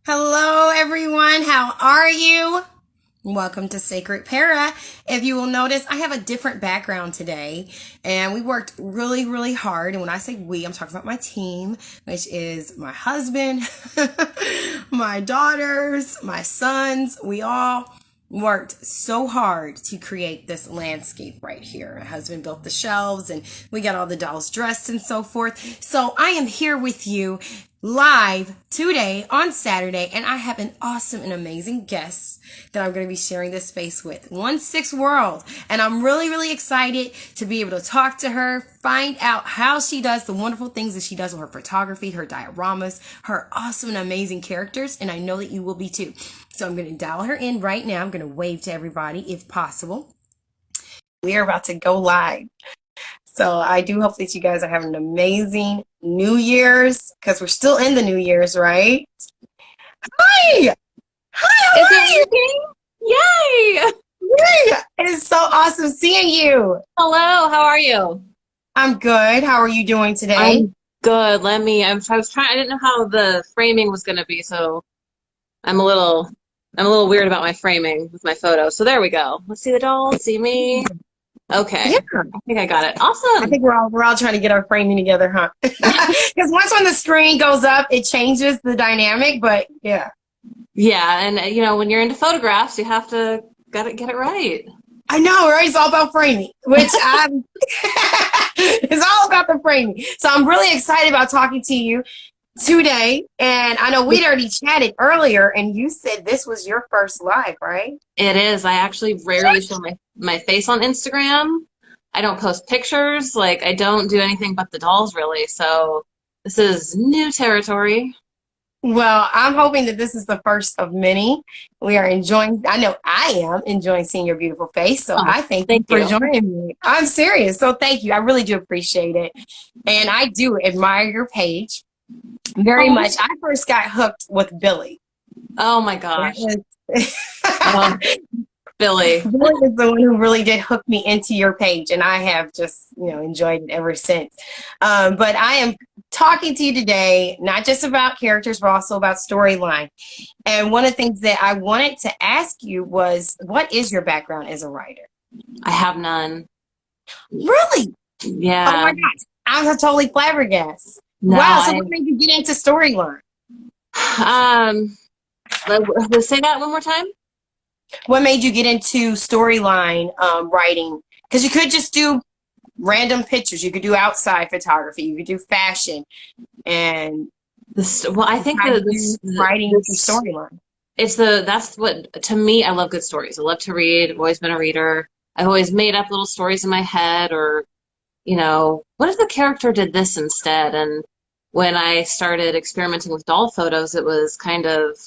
Hello, everyone. How are you? Welcome to Sacred Para. If you will notice, I have a different background today, and we worked really, really hard. And when I say we, I'm talking about my team, which is my husband, my daughters, my sons. We all worked so hard to create this landscape right here. My husband built the shelves and we got all the dolls dressed and so forth. So I am here with you live today on Saturday, and I have an awesome and amazing guest that I'm going to be sharing this space with. 1/6 World. And I'm really, really excited to be able to talk to her, find out how she does the wonderful things that she does with her photography, her dioramas, her awesome and amazing characters, and I know that you will be too. So I'm going to dial her in right now. I'm going to wave to everybody if possible. We are about to go live. So I do hope that you guys are having an amazing New Year's, because we're still in the New Year's, right? Hi! Hi, how are you? Yay! Yay! It is so awesome seeing you. Hello, how are you? I'm good. How are you doing today? I'm good. I was trying, I didn't know how the framing was going to be, so I'm a little weird about my framing with my photo. So there we go. Let's see the doll, see me. Okay. Yeah. I think I got it. I Awesome. think we're all trying to get our framing together, huh? Because once when the screen goes up, it changes the dynamic, but yeah. Yeah, and when you're into photographs, you have to get it right. I know, right? It's all about framing, which I'm it's all about the framing. So I'm really excited about talking to you today. And I know we'd already chatted earlier, and you said this was your first live, right? It is. I actually rarely show my face on Instagram. I don't post pictures. Like, I don't do anything but the dolls, really. So this is new territory. Well, I'm hoping that this is the first of many. We are enjoying, I know I am enjoying seeing your beautiful face. So Oh, I thank you thank for you. joining me. I'm serious. So thank you. I really do appreciate it. And I do admire your page very Oh, much. I first got hooked with Billy. oh my That gosh. was- Oh, Billy. Billy is the one who really did hook me into your page, and I have just, enjoyed it ever since. But I am talking to you today, not just about characters, but also about storyline. And one of the things that I wanted to ask you was, what is your background as a writer? I have none. Really? Oh my Yeah. gosh. I was totally flabbergasted. No, Wow. So what made you get into storyline? um, let's say that one more time. What made you get into storyline writing? Because you could just do random pictures. You could do outside photography. You could do fashion, and Well, I think writing for storyline. that's what, to me, I love good stories. I love to read. I've always been a reader. I've always made up little stories in my head, or, what if the character did this instead? And when I started experimenting with doll photos, it was kind of,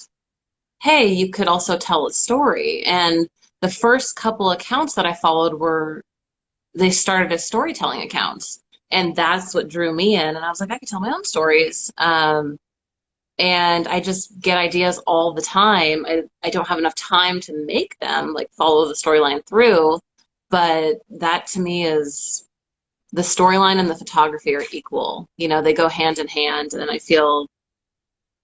hey, you could also tell a story. And the first couple accounts that I followed they started as storytelling accounts. And that's what drew me in. And I was like, I could tell my own stories. And I just get ideas all the time. I don't have enough time to make them, like follow the storyline through. But that to me is the storyline and the photography are equal. They go hand in hand. And I feel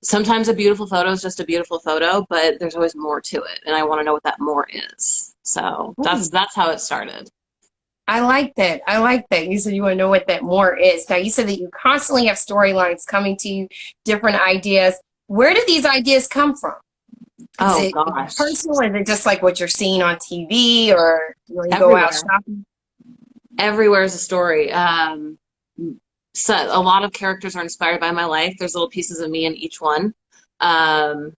sometimes a beautiful photo is just a beautiful photo, but there's always more to it, and I want to know what that more is. So that's how it started. I like that. I like that. You said you want to know what that more is. Now, you said that you constantly have storylines coming to you, different ideas. Where did these ideas come from? Oh Is it gosh, personal? Is it just like what you're seeing on TV, or when you go out everywhere. shopping? Everywhere is a story. So a lot of characters are inspired by my life. There's little pieces of me in each one. Um,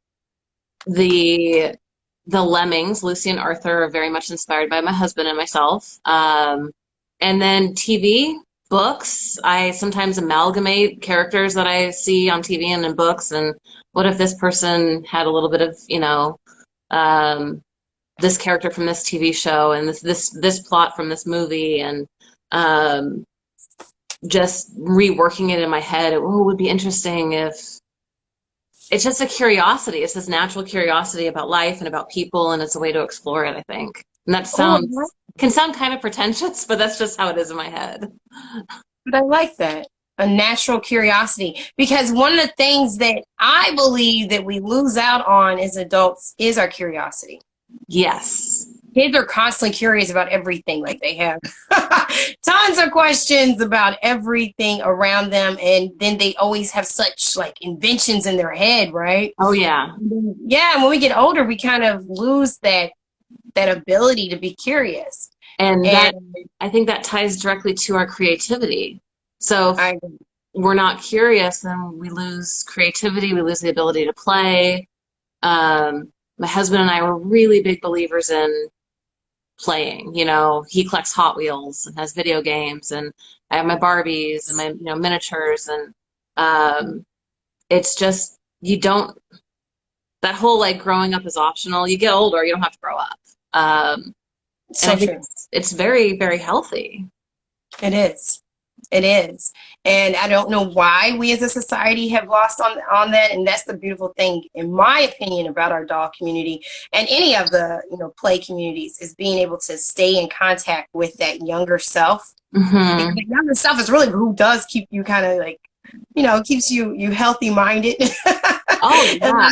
the the Lemmings, Lucy and Arthur, are very much inspired by my husband and myself. And then TV, books, I sometimes amalgamate characters that I see on TV and in books. And what if this person had a little bit of, um, this character from this TV show and this plot from this movie, and um, just reworking it in my head. It would be interesting if it's just a curiosity. It's this natural curiosity about life and about people, and it's a way to explore it, I think. And that Oh, can sound kind of pretentious, but that's just how it is in my head. but I like that. A natural curiosity. Because one of the things that I believe that we lose out on as adults is our curiosity. Yes. Kids are constantly curious about everything. Like they have tons of questions about everything around them, and then they always have such like inventions in their head, right? Oh, yeah. Yeah, and when we get older, we kind of lose that ability to be curious. And And that, I think that ties directly to our creativity. So if I we're not curious, then we lose creativity, we lose the ability to play. My husband and I were really big believers in playing. You know, he collects Hot Wheels and has video games, and I have my Barbies and my, miniatures, and um, it's just you don't. That whole like growing up is optional. You get older, you don't have to grow up, and I so think true. it's very very healthy. It is. It is. And I don't know why we as a society have lost on that. And that's the beautiful thing, in my opinion, about our doll community and any of the, play communities, is being able to stay in contact with that younger self. Because Hmm. the younger self is really who does keep you kind of like, keeps you healthy minded. Oh yeah.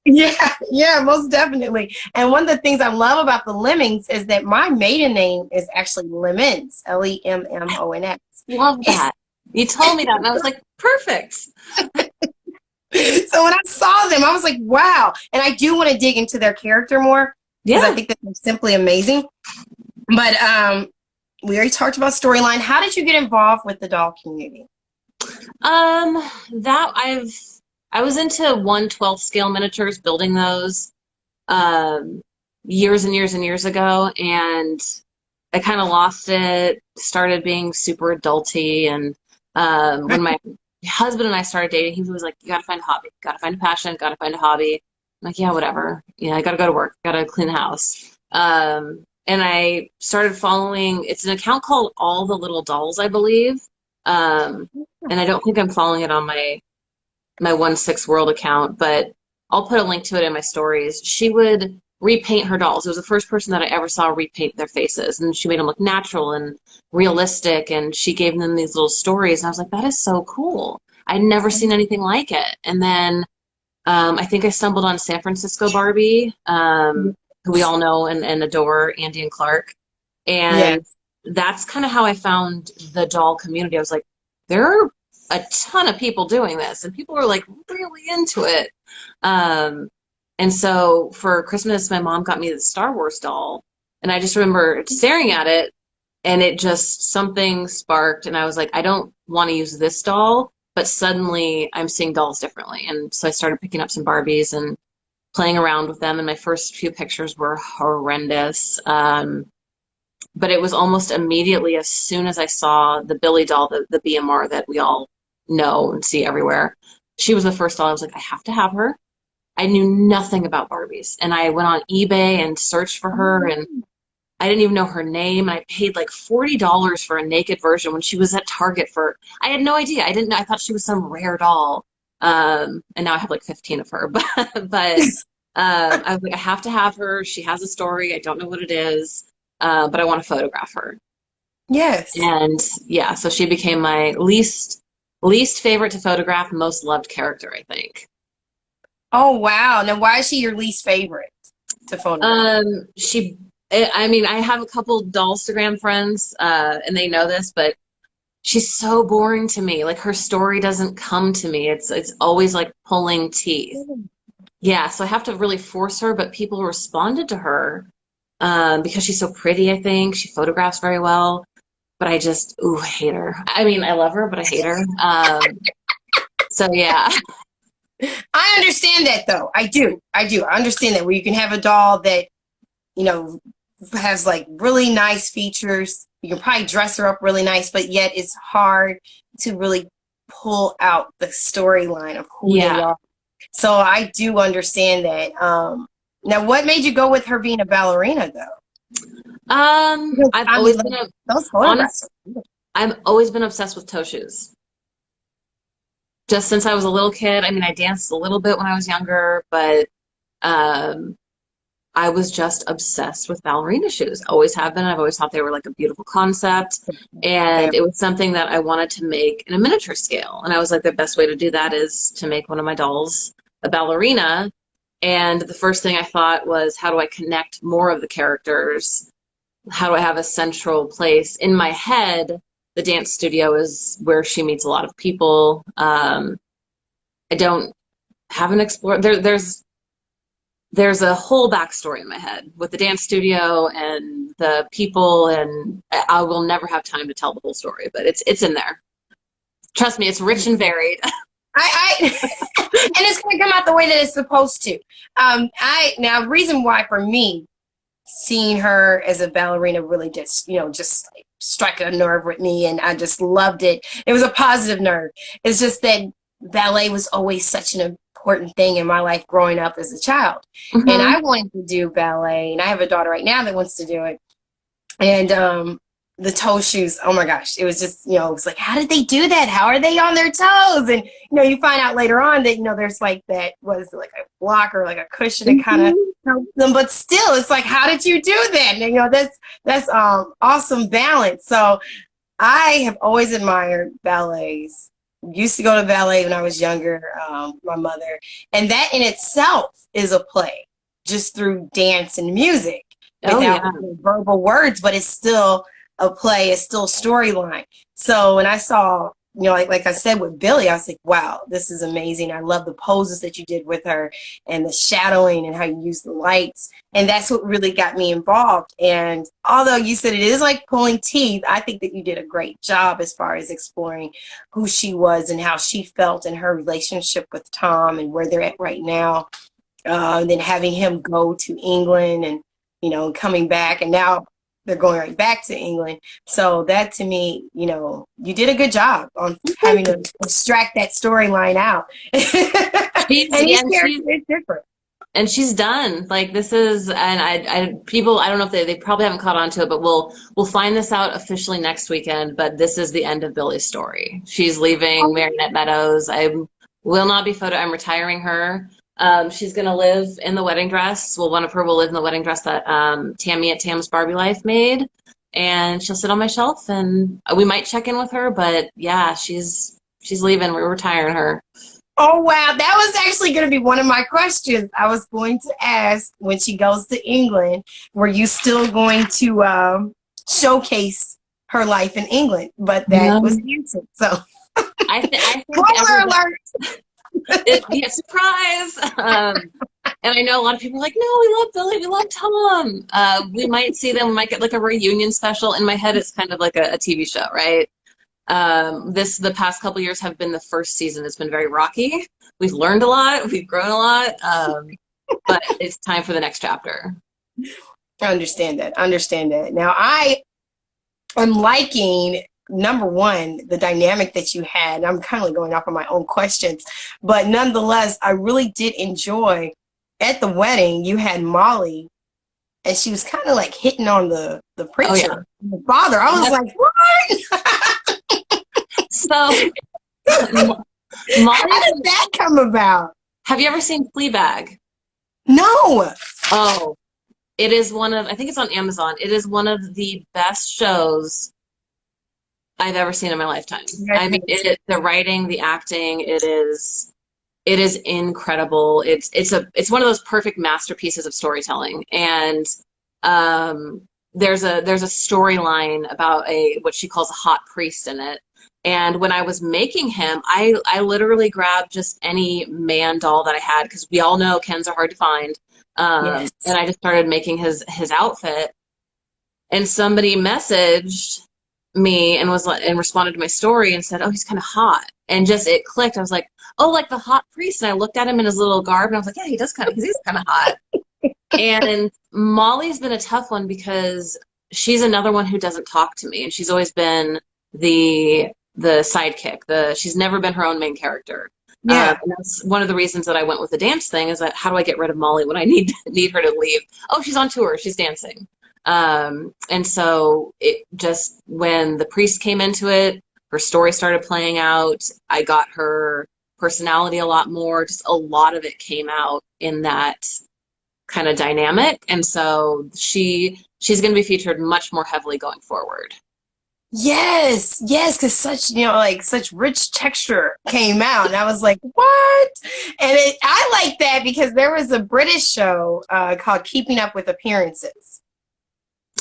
Yeah, yeah, most definitely. And one of the things I love about the Lemmings is that my maiden name is actually Lemons, Lemmons. Love that. You told me that, and I was like, perfect. So when I saw them, I was like, wow. And I do want to dig into their character more because I Yeah. think that they're simply amazing. But we already talked about storyline. How did you get involved with the doll community? That I was into 1/12 scale miniatures, building those um years and years and years ago, and I kind of lost it, started being super adulty, and when my husband and I started dating, he was like, "You gotta find a hobby, gotta find a passion, gotta find a hobby." I'm like, "Yeah, whatever. Yeah, I gotta go to work, gotta clean the house." And I started following. It's an account called All the Little Dolls, I believe. Um, and I don't think I'm following it on my 1/6 World account, but I'll put a link to it in my stories. She would repaint her dolls. It was the first person that I ever saw repaint their faces, and she made them look natural and realistic, and she gave them these little stories, and I was like, that is so cool. I'd never seen anything like it. And then I think I stumbled on San Francisco Barbie, who we all know and adore, Andy and Clark. And Yes. that's kind of how I found the doll community. I was like, there are a ton of people doing this, and people are like really into it. Um, and so for Christmas, my mom got me the Star Wars doll, and I just remember staring at it, and it just something sparked, and I was like, I don't want to use this doll, but suddenly I'm seeing dolls differently, and so I started picking up some Barbies and playing around with them, and my first few pictures were horrendous. But it was almost immediately as soon as I saw the Billy doll, the BMR that we all know and see everywhere. She was the first doll. I was like, I have to have her. I knew nothing about Barbies, and I went on eBay and searched for her, and I didn't even know her name. I paid like $40 for a naked version when she was at Target for. I had no idea. I didn't know. I thought she was some rare doll. And now I have like 15 of her. But I was like, I have to have her. She has a story. I don't know what it is, but I want to photograph her. Yes. And yeah, so she became my least favorite to photograph, most loved character, I think. Oh, wow. Now, why is she your least favorite to photograph? I mean, I have a couple Dollstagram friends, and they know this, but she's so boring to me. Like her story doesn't come to me. It's always like pulling teeth. Yeah, so I have to really force her, but people responded to her because she's so pretty, I think. She photographs very well, but I just, ooh, hate her. I mean, I love her, but I hate her. So yeah. I understand that though. I do. I do. I understand that where you can have a doll that, you know, has like really nice features. You can probably dress her up really nice, but yet it's hard to really pull out the storyline of who they Yeah. are. So I do understand that. Now, what made you go with her being a ballerina though? Because, I've I mean, always like, been a those photographs. honest, I've always been obsessed with toe shoes. Just since I was a little kid. I mean, I danced a little bit when I was younger, but um I was just obsessed with ballerina shoes. Always have been. I've always thought they were like a beautiful concept. Yeah. And it was something that I wanted to make in a miniature scale. And I was like, the best way to do that is to make one of my dolls a ballerina. And the first thing I thought was, how do I connect more of the characters? How do I have a central place? In my head, the dance studio is where she meets a lot of people. I don't haven't explored there's a whole backstory in my head with the dance studio and the people, and I will never have time to tell the whole story, but it's in there. Trust me, it's rich and varied. I and it's going to come out the way that it's supposed to. Now reason why for me seeing her as a ballerina really just just like struck a nerve with me, and I just loved it. It was a positive nerve. It's just that ballet was always such an important thing in my life growing up as a child, and Hmm. I wanted to do ballet, and I have a daughter right now that wants to do it, and the toe shoes, oh my gosh, it was just it was like, how did they do that? How are they on their toes? And you find out later on that there's like that, what is it, like a block or like a cushion to kind of Hmm. help them, but still it's like, how did you do that? And that's awesome balance. So I have always admired ballets. Used to go to ballet when I was younger, my mother, and that in itself is a play, just through dance and music, Oh without yeah. verbal words, but it's still a play, it's still a storyline. So when I saw, like I said with Billy, I was like, wow, this is amazing. I love the poses that you did with her and the shadowing and how you use the lights. And that's what really got me involved. And although you said it is like pulling teeth, I think that you did a great job as far as exploring who she was and how she felt in her relationship with Tom and where they're at right now. And then having him go to England and, coming back. And now they're going right back to England. So that to me, you did a good job on having to extract that storyline out. She's And yeah, each character is different. and she's done. Like this is, and people, I don't know if they probably haven't caught on to it, but we'll find this out officially next weekend. But this is the end of Billy's story. She's leaving Marinette Meadows. I will not be I'm retiring her. She's gonna live in the wedding dress. Well, one of her will live in the wedding dress that Tammy at Tam's Barbie Life made, and she'll sit on my shelf, and we might check in with her. But yeah, she's leaving. We're retiring her. Oh, wow. That was actually going to be one of my questions. I was going to ask, when she goes to England, were you still going to showcase her life in England? But that was No, answered. So, I think spoiler everybody. alert. Yeah, surprise. And I know a lot of people are like, no, we love Billy, we love Tom. We might see them, we might get like a reunion special. In my head, it's kind of like a TV show, right? The past couple years have been the first season. It's been very rocky. We've learned a lot, we've grown a lot, but it's time for the next chapter. I understand that. Understand that. Now, I am liking, number one, the dynamic that you had. I'm kind of going off of my own questions, but nonetheless, I really did enjoy at the wedding, you had Molly, and she was kind of like hitting on the Oh yeah. preacher, the father. I was Yep. like, what? So How Molly, did that come about? have you ever seen Fleabag? No. Oh, it is one of, I think it's on Amazon. It is one of the best shows I've ever seen in my lifetime. I mean, the writing, the acting, it is incredible. It's one of those perfect masterpieces of storytelling. And there's a storyline about a what she calls a hot priest in it. And when I was making him, I literally grabbed just any man doll that I had, because we all know Kens are hard to find. Yes. And I just started making his outfit. And somebody messaged me and responded to my story and said, "Oh, he's kind of hot." And just it clicked. I was like, "Oh, like the hot priest." And I looked at him in his little garb and I was like, "Yeah, he does he's kind of hot." And Molly's been a tough one because she's another one who doesn't talk to me, and she's always been the sidekick. She's never been her own main character. Yeah. And that's one of the reasons that I went with the dance thing, is that how do I get rid of Molly when I need her to leave? Oh, she's on tour. She's dancing. And so it just, when the priest came into it, her story started playing out. I got her personality a lot more. Just a lot of it came out in that kind of dynamic. And so she's going to be featured much more heavily going forward. Yes, yes, because such, like such rich texture came out. And I was like, what? And I like that because there was a British show called Keeping Up with Appearances.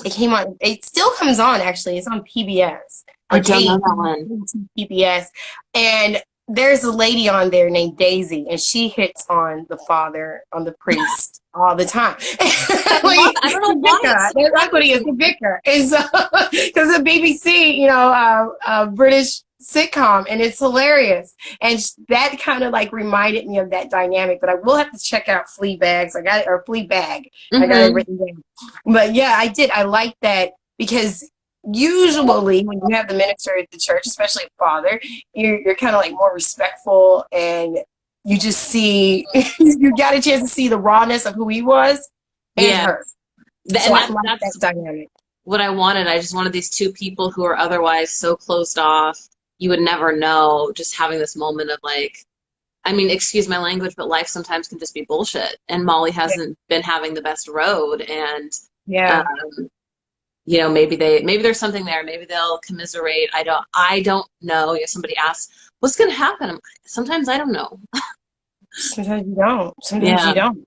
It came on, it still comes on actually. It's on PBS I or don't know that one. PBS. And there's a lady on there named Daisy, and she hits on the father, on the priest all the time. Like, I don't know the why vicar. it's so That's what he is, the vicar. And so, because the BBC, British sitcom, and it's hilarious. And that kind of like reminded me of that dynamic. But I will have to check out Fleabags. Or Fleabag. I got it hmm written down. But yeah, I did. I like that because usually when you have the minister at the church, especially a father, you're kind of like more respectful, and you just see you got a chance to see the rawness of who he was and Yeah. her. So And I like that that's dynamic. what I wanted. I just wanted these two people who are otherwise so closed off. You would never know, just having this moment of like, I mean, excuse my language, but life sometimes can just be bullshit. And Molly Yeah. hasn't been having the best road. And, Yeah. um, maybe there's something there. Maybe they'll commiserate. I don't know. Somebody asks, what's going to happen? Sometimes I don't know. Sometimes you don't. Sometimes you Yeah. don't.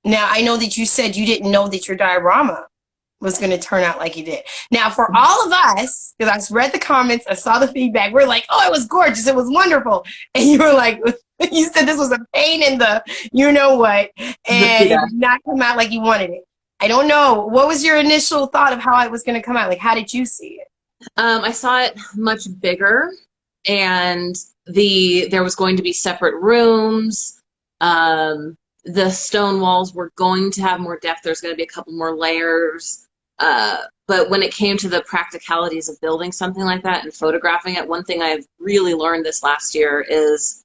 Now I know that you said you didn't know that your diorama was going to turn out like you did. Now, for all of us, because I read the comments, I saw the feedback, we're like, oh, it was gorgeous, it was wonderful. And you were like, you said this was a pain in the you know what, and it Yeah. did not come out like you wanted it. I don't know. What was your initial thought of how it was going to come out? Like, how did you see it? I saw it much bigger, and there was going to be separate rooms. The stone walls were going to have more depth. There's going to be a couple more layers. But when it came to the practicalities of building something like that and photographing it, one thing I've really learned this last year is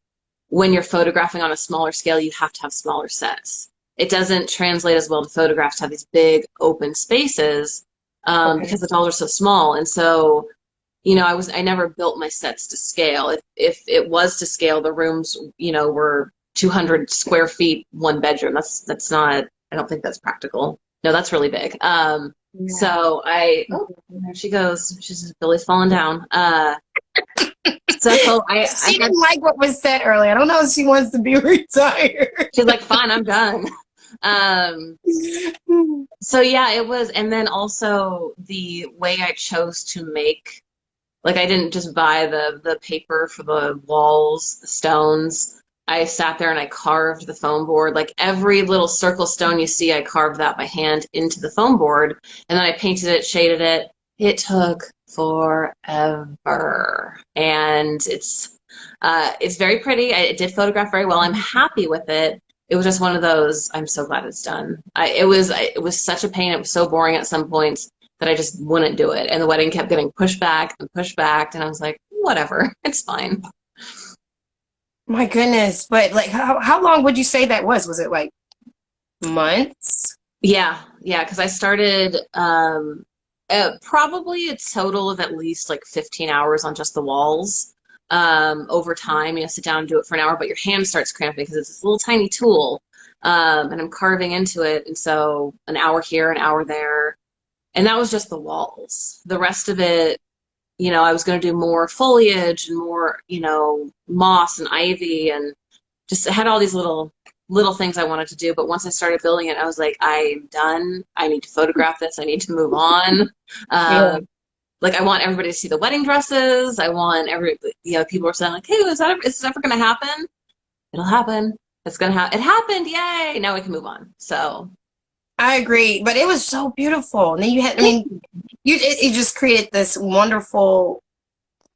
when you're photographing on a smaller scale, you have to have smaller sets. It doesn't translate as well to photographs to have these big open spaces Okay. because the dolls are so small. And so, I never built my sets to scale. If it was to scale, the rooms, were 200 square feet, one bedroom. That's not, I don't think that's practical. No, that's really big. Yeah. So oh, there she goes. She's just Billy's falling down. So I She had, didn't like what was said earlier. I don't know if she wants to be retired. she's like, fine, I'm done. Um, so yeah, it was, and then also the way I chose to make, like I didn't just buy the paper for the walls, the stones. I sat there and I carved the foam board. Like every little circle stone you see, I carved that by hand into the foam board, and then I painted it, shaded it. It took forever, and it's very pretty. It did photograph very well. I'm happy with it. It was just one of those. I'm so glad it's done. It was such a pain. It was so boring at some points that I just wouldn't do it. And the wedding kept getting pushed back and pushed back. And I was like, whatever, it's fine. My goodness. But like, how long would you say that was? Was it like months? Yeah, yeah, because I started probably a total of at least like 15 hours on just the walls. Over time, sit down and do it for an hour, but your hand starts cramping because it's this little tiny tool. And I'm carving into it. And so an hour here, an hour there. And that was just the walls. The rest of it, I was going to do more foliage and more, moss and ivy, and just had all these little things I wanted to do. But once I started building it, I was like, I'm done. I need to photograph this. I need to move on. Yeah. Like I want everybody to see the wedding dresses. I want people are saying like, hey, is this ever going to happen? It'll happen. It's going to happen. It happened. Yay. Now we can move on. So I agree, but it was so beautiful. And then you had, I mean, it just created this wonderful,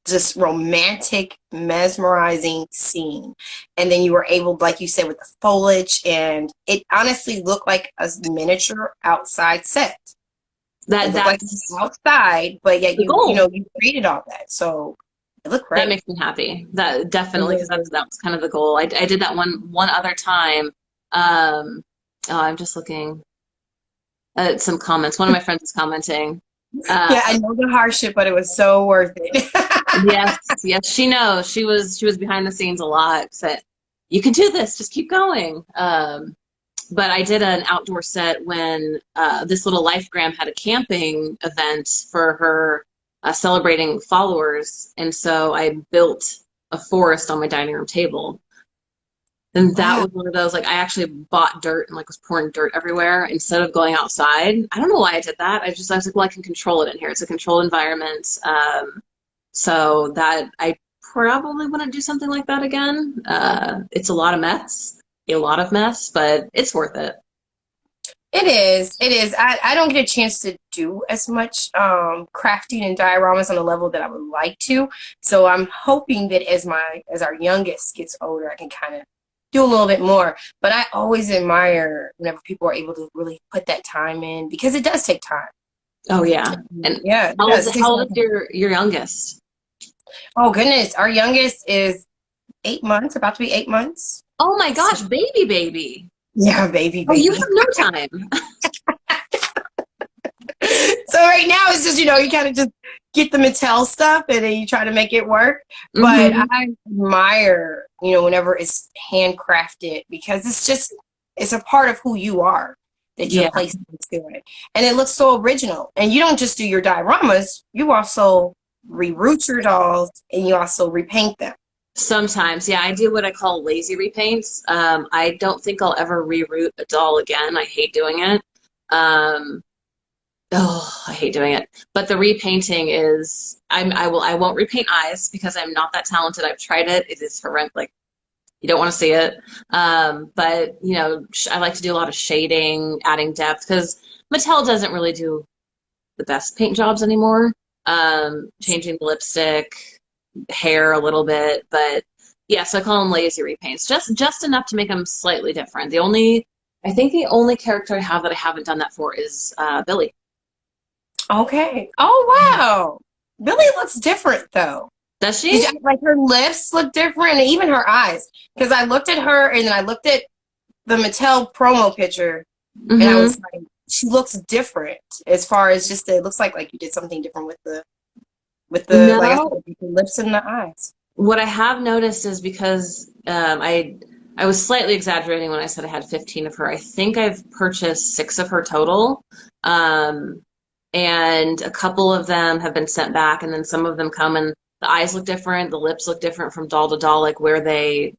just romantic, mesmerizing scene. And then you were able, like you said, with the foliage, and it honestly looked like a miniature outside set. It looked like it was that's outside, but yet the goal. you created all that. So it looked That great. makes me happy. That definitely, because Mhm. that was kind of the goal. I did that one other time. I'm just looking at some comments. One of my friends is commenting. Uh, Yeah, I know the hardship, but it was so worth it. yes, yes, she knows. She was behind the scenes a lot. Said, you can do this. Just keep going. but I did an outdoor set when this little lifegram had a camping event for her celebrating followers, and so I built a forest on my dining room table. And that Wow. was one of those, like I actually bought dirt and like was pouring dirt everywhere instead of going outside. I don't know why I did that. I was like, well, I can control it in here. It's a controlled environment. So that I probably wouldn't do something like that again. It's a lot of mess, but it's worth it. It is. It is. I don't get a chance to do as much crafting and dioramas on a level that I would like to. So I'm hoping that as our youngest gets older, I can kind of do a little bit more. But I always admire whenever people are able to really put that time in because it does take time. Oh yeah. And Yeah, it does. It takes how a old lot is of time. your youngest? Oh goodness, our youngest is 8 months, about to be 8 months. Oh my So, gosh, baby baby. yeah, baby, Oh, you baby. have no time. So right now it's just, you kind of just get the Mattel stuff and then you try to make it work. But Hmm. I admire, whenever it's handcrafted because it's a part of who you are that you're Yeah. placing into it. And it looks so original. And you don't just do your dioramas, you also reroute your dolls and you also repaint them. Sometimes, yeah, I do what I call lazy repaints. I don't think I'll ever reroute a doll again. I hate doing it. Um, oh, I hate doing it. But the repainting is, I won't repaint eyes because I'm not that talented. I've tried it. It is horrendous. Like you don't want to see it. But I like to do a lot of shading, adding depth because Mattel doesn't really do the best paint jobs anymore. Changing the lipstick, hair a little bit, but yeah, so I call them lazy repaints, just enough to make them slightly different. I think the only character I have that I haven't done that for is Billy. Okay. Oh wow. Billy looks different though. Does Did she? you like her lips look different and even her eyes? Because I looked at her and then I looked at the Mattel promo picture and I Hmm. was like, she looks different as far as just it looks like you did something different with the like I said, No, with the lips and the eyes. what I have noticed is because I was slightly exaggerating when I said I had 15 of her. I think I've purchased 6 of her total. Um, and a couple of them have been sent back, and then some of them come and the eyes look different, the lips look different from doll to doll, like where I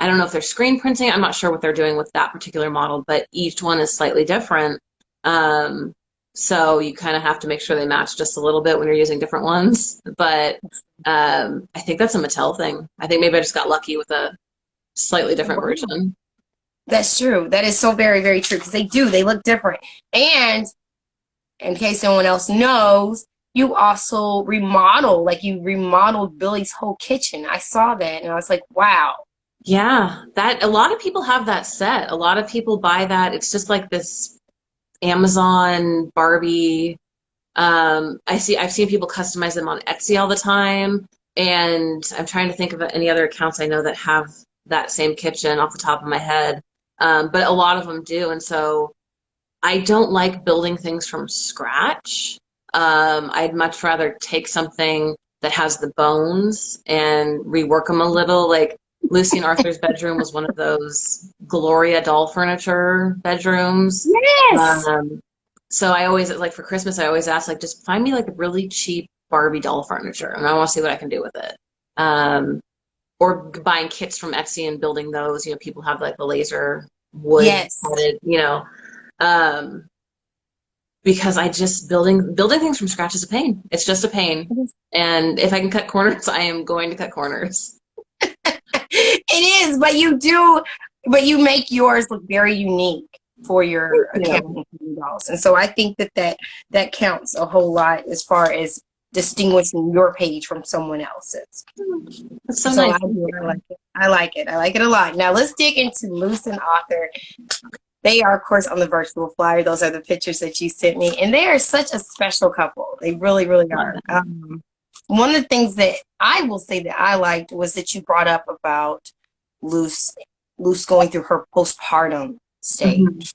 don't know if they're screen printing, I'm not sure what they're doing with that particular model, but each one is slightly different. Um, so you kind of have to make sure they match just a little bit when you're using different ones. But I think that's a Mattel thing. I think maybe I just got lucky with a slightly different Wow. version. That's true. That is so very, very true because they look different. And in case no one else knows, you also like you remodeled Billy's whole kitchen. I saw that and I was like, wow. Yeah, that a lot of people have that set. A lot of people buy that. It's just like this Amazon Barbie. I've seen people customize them on Etsy all the time, and I'm trying to think of any other accounts I know that have that same kitchen off the top of my head. But a lot of them do, and so I don't like building things from scratch. I'd much rather take something that has the bones and rework them a little. Like Lucy and Arthur's bedroom was one of those Gloria doll furniture bedrooms. Yes. Um, so I always like for Christmas, I always ask like just find me like really cheap Barbie doll furniture, and I want to see what I can do with it. Um, or buying kits from Etsy and building those. People have like the laser wood Yes. headed, um, because I just building things from scratch is a pain. It's just a pain. And if I can cut corners, I am going to cut corners. It is, but you make yours look very unique for your account Yeah. and dolls. And so I think that counts a whole lot as far as distinguishing your page from someone else's. That's so So nice. I do. I like it. I like it. I like it a lot. Now let's dig into Luce and Author. They are, of course, on the virtual flyer. Those are the pictures that you sent me, and they are such a special couple. They really, really Love are. that. One of the things that I will say that I liked was that you brought up about Luce, Luce going through her postpartum Mhm. stage.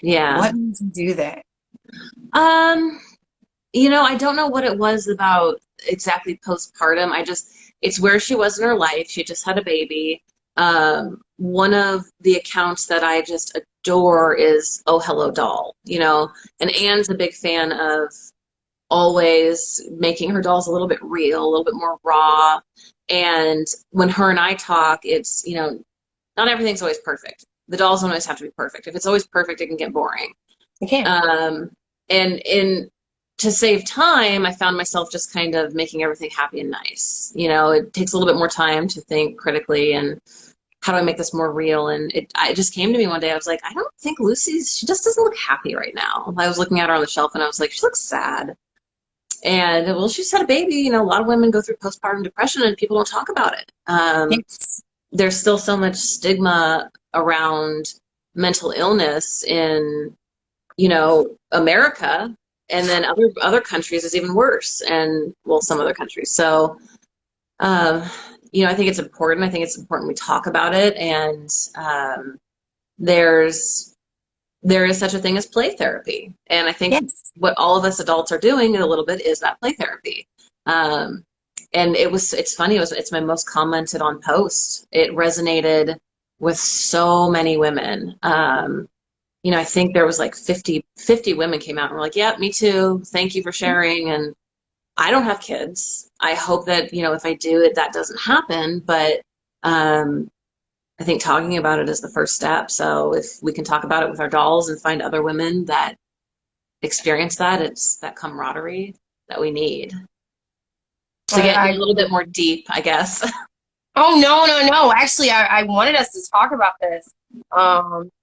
Yeah. What made you do that? Um, I don't know what it was about exactly postpartum. It's where she was in her life. She just had a baby. one of the accounts that I just adore is Oh Hello Doll, you know, and Anne's a big fan of always making her dolls a little bit real, a little bit more raw. And when her and I talk, it's, you know, not everything's always perfect. The dolls don't always have to be perfect. If it's always perfect, it can get boring. You can. And in to save time, I found myself just kind of making everything happy and nice. You know, it takes a little bit more time to think critically and how do I make this more real? And it just came to me one day. I was like, I don't think she just doesn't look happy right now. I was looking at her on the shelf and I was like, she looks sad. And well, she's had a baby. You know, a lot of women go through postpartum depression and people don't talk about it. Yes. There's still so much stigma around mental illness in, you know, America, and then other countries is even worse, and well, some other countries. So, you know, I think it's important. I think it's important we talk about it, and there's there is such a thing as play therapy, and I think Yes. what all of us adults are doing a little bit is that play therapy. And it's funny, it's my most commented on post. It resonated with so many women. You know, I think there was like 50 women came out and were like, yeah, me too. Thank you for sharing. And I don't have kids. I hope that, you know, if I do it, that doesn't happen. But I think talking about it is the first step. So if we can talk about it with our dolls and find other women that experience that, it's that camaraderie that we need. To get a little bit more deep, I guess. Oh, no. Actually, I wanted us to talk about this,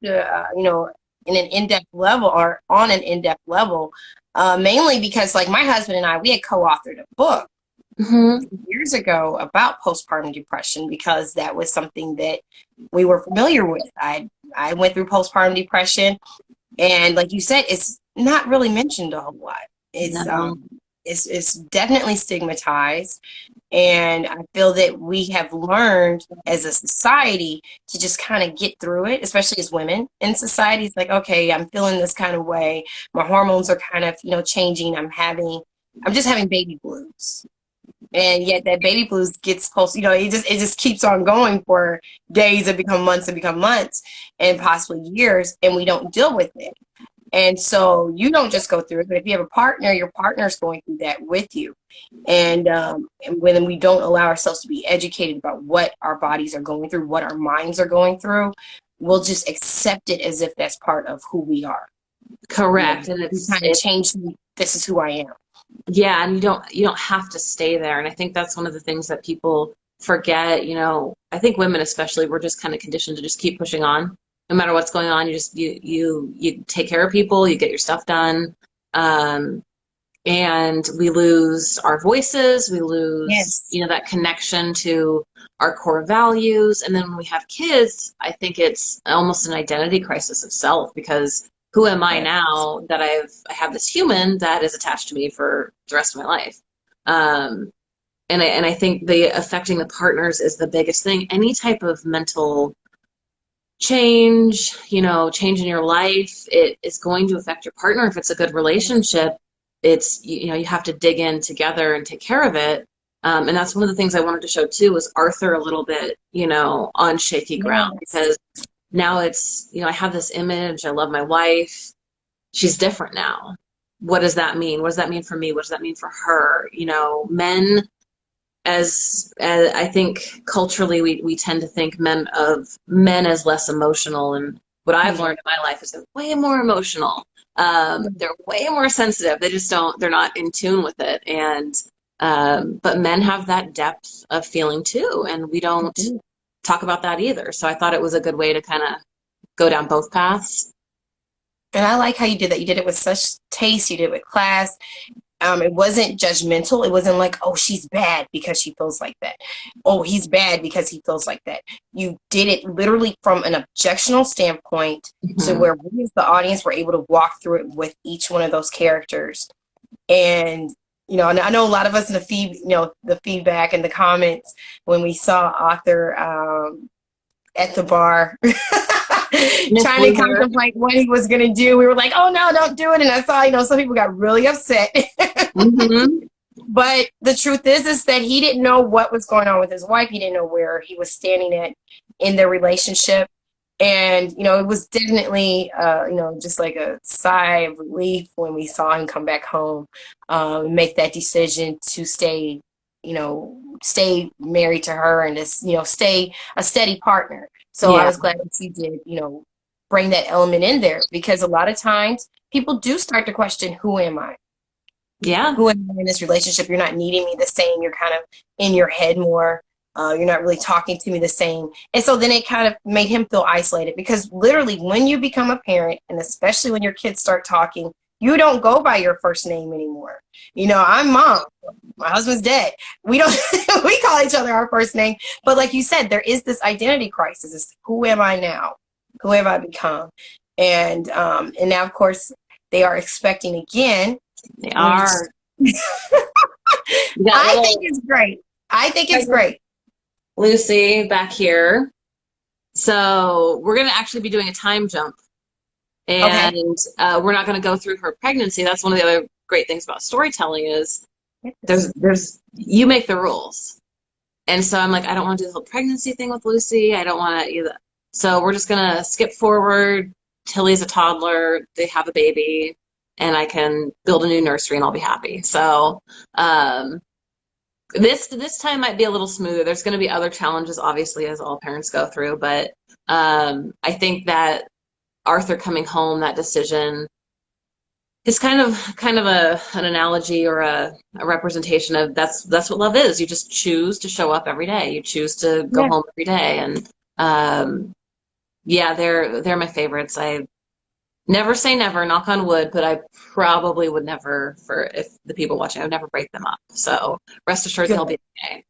you know, in an in-depth level or on an in-depth level, mainly because like my husband and I, we had co-authored a book years ago about postpartum depression because that was something that we were familiar with. I went through postpartum depression, and like you said, it's not really mentioned a whole lot. It's No. it's definitely stigmatized. And I feel that we have learned as a society to just kind of get through it, especially as women in society. It's like, okay, I'm feeling this kind of way. My hormones are kind of, you know, changing. I'm just having baby blues. And yet that baby blues gets post, you know, it just keeps on going for days and become months and possibly years, and we don't deal with it. And so you don't just go through it, but if you have a partner, your partner's going through that with you. And when we don't allow ourselves to be educated about what our bodies are going through, what our minds are going through, we'll just accept it as if that's part of who we are. Correct. And we kind of change. This is who I am. Yeah, and you don't have to stay there. And I think that's one of the things that people forget. You know, I think women especially, we're just kind of conditioned to just keep pushing on. No matter what's going on, you take care of people, you get your stuff done. And we lose our voices, we lose, Yes. you know, that connection to our core values. And then when we have kids, I think it's almost an identity crisis of self, because who am I now that I have this human that is attached to me for the rest of my life? And I think the affecting the partners is the biggest thing. Any type of mental change, you know, change in your life, it is going to affect your partner. If it's a good relationship, it's, you know, you have to dig in together and take care of it. And that's one of the things I wanted to show too, was Arthur a little bit, you know, on shaky ground, because now it's, you know, I have this image, I love my wife, she's different now. What does that mean? What does that mean for me? What does that mean for her? You know, men, as I think culturally we tend to think men as less emotional, and what I've learned in my life is they're way more emotional. They're way more sensitive. They're not in tune with it. And but men have that depth of feeling too, and we don't talk about that either. So I thought it was a good way to kind of go down both paths. And I like how you did that. You did it with such taste. You did it with class. It wasn't judgmental. It wasn't like, oh, she's bad because she feels like that. Oh, he's bad because he feels like that. You did it literally from an objectional standpoint, so where we as the audience were able to walk through it with each one of those characters. And, you know, I know a lot of us in the feedback and the comments when we saw Arthur at the bar trying to contemplate what he was going to do. We were like, oh no, don't do it. And I saw, you know, some people got really upset. But the truth is that he didn't know what was going on with his wife. He didn't know where he was standing at in their relationship. And, it was definitely, just like a sigh of relief when we saw him come back home, make that decision to stay married to her and just, stay a steady partner. So I Yeah. was glad that you did, bring that element in there because a lot of times people do start to question, who am I? Yeah. Who am I in this relationship? You're not needing me the same. You're kind of in your head more. You're not really talking to me the same. And so then it kind of made him feel isolated because literally when you become a parent, and especially when your kids start talking, you don't go by your first name anymore. I'm mom. My husband's dead. We don't, we call each other our first name. But like you said, there is this identity crisis. It's, who am I now? Who have I become? And now, of course, they are expecting again. They are. You got I think little it's great. I think it's great. Lucy back here. So we're going to actually be doing a time jump, Okay. and we're not going to go through her pregnancy. That's one of the other great things about storytelling is there's you make the rules. And so I'm like, I don't want to do the whole pregnancy thing with Lucy. I don't want to either. So we're just going to skip forward. Tilly's a toddler. They have a baby, and I can build a new nursery, and I'll be happy. So um, this time might be a little smoother. There's going to be other challenges, obviously, as all parents go through. But I think that Arthur coming home, that decision is kind of an analogy or a representation of that's what love is. You just choose to show up every day. You choose to go Yeah. home every day, and yeah, they're my favorites. I never say never, knock on wood, but I probably would never, for if the people watching, I would never break them up. So rest assured Good. they'll be okay.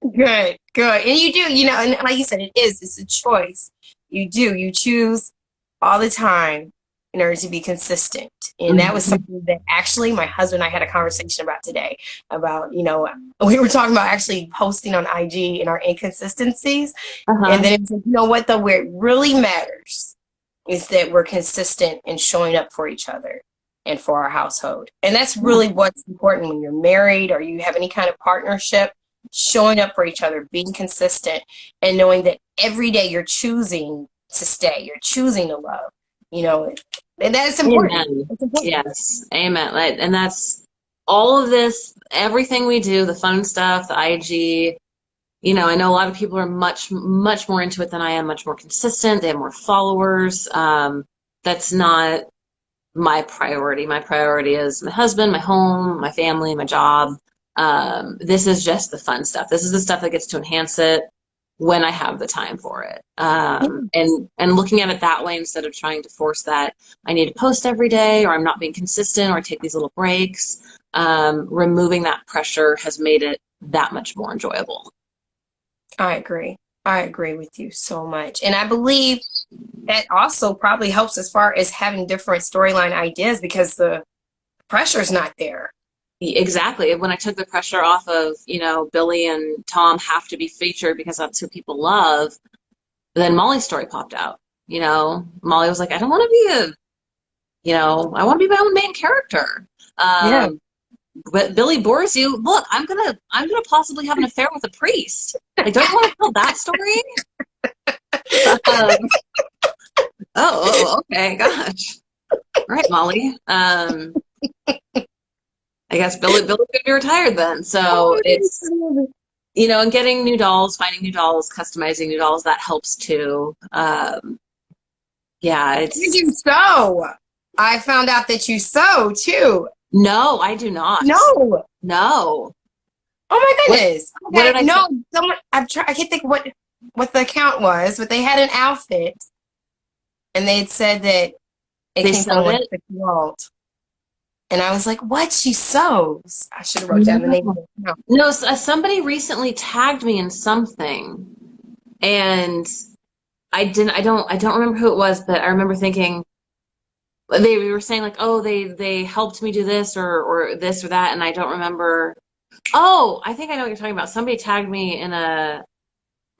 Good. Good. And you do, and like you said, it's a choice. You choose all the time in order to be consistent. And that was Mhm. something that actually my husband and I had a conversation about today about, we were talking about actually posting on IG and our inconsistencies. And Uh-huh. then it's like, you know what though, where it really matters is that we're consistent in showing up for each other and for our household. And that's Yeah. really what's important when you're married or you have any kind of partnership, showing up for each other, being consistent, and knowing that every day you're choosing to stay, you're choosing to love, you know, and that's important. Amen. It's important. Yes. Amen. And that's all of this, everything we do, the fun stuff, the IG. I know a lot of people are much, much more into it than I am, much more consistent. They have more followers. That's not my priority. My priority is my husband, my home, my family, my job. This is just the fun stuff. This is the stuff that gets to enhance it when I have the time for it. And looking at it that way instead of trying to force that I need to post every day or I'm not being consistent or I take these little breaks. Removing that pressure has made it that much more enjoyable. I agree. I agree with you so much. And I believe that also probably helps as far as having different storyline ideas because the pressure's not there. Exactly. When I took the pressure off of, Billy and Tom have to be featured because that's who people love, then Molly's story popped out. Molly was like, I don't want to be I want to be my own main character. Yeah. But Billy bores you. Look, I'm gonna possibly have an affair with a priest. Like, don't you want to tell that story? Um, okay, gosh. All right, Molly. I guess Billy could be retired then. So it's and getting new dolls, finding new dolls, customizing new dolls, that helps too. Yeah, Did it's you sew? I found out that you sew too. no, I do not. No. No. Oh my What goodness. what did Okay. I say? No, someone I can't think what the account was, but they had an outfit and they had said that it They came from sewed one it? Walt. And I was like, what? She sews. I should have wrote down the name of No. the account. No, somebody recently tagged me in something, and I don't remember who it was, but I remember thinking they were saying like, oh, they helped me do this or this or that, and I don't remember. Oh, I think I know what you're talking about. Somebody tagged me in yeah,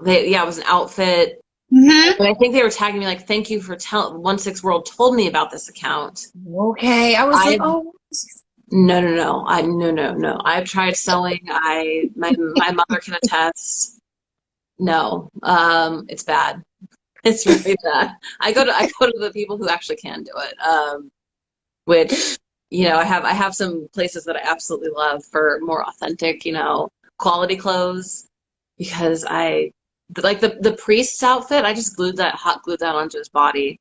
it was an outfit. Hmm. And I think they were tagging me like, thank you for telling 16World told me about this account. Okay. I was like, I oh. no no no. No no no. I've tried sewing. My mother can attest. No, it's bad. It's really bad. I go to the people who actually can do it. Which, I have some places that I absolutely love for more authentic, quality clothes because like the priest's outfit, I just hot glued that onto his body.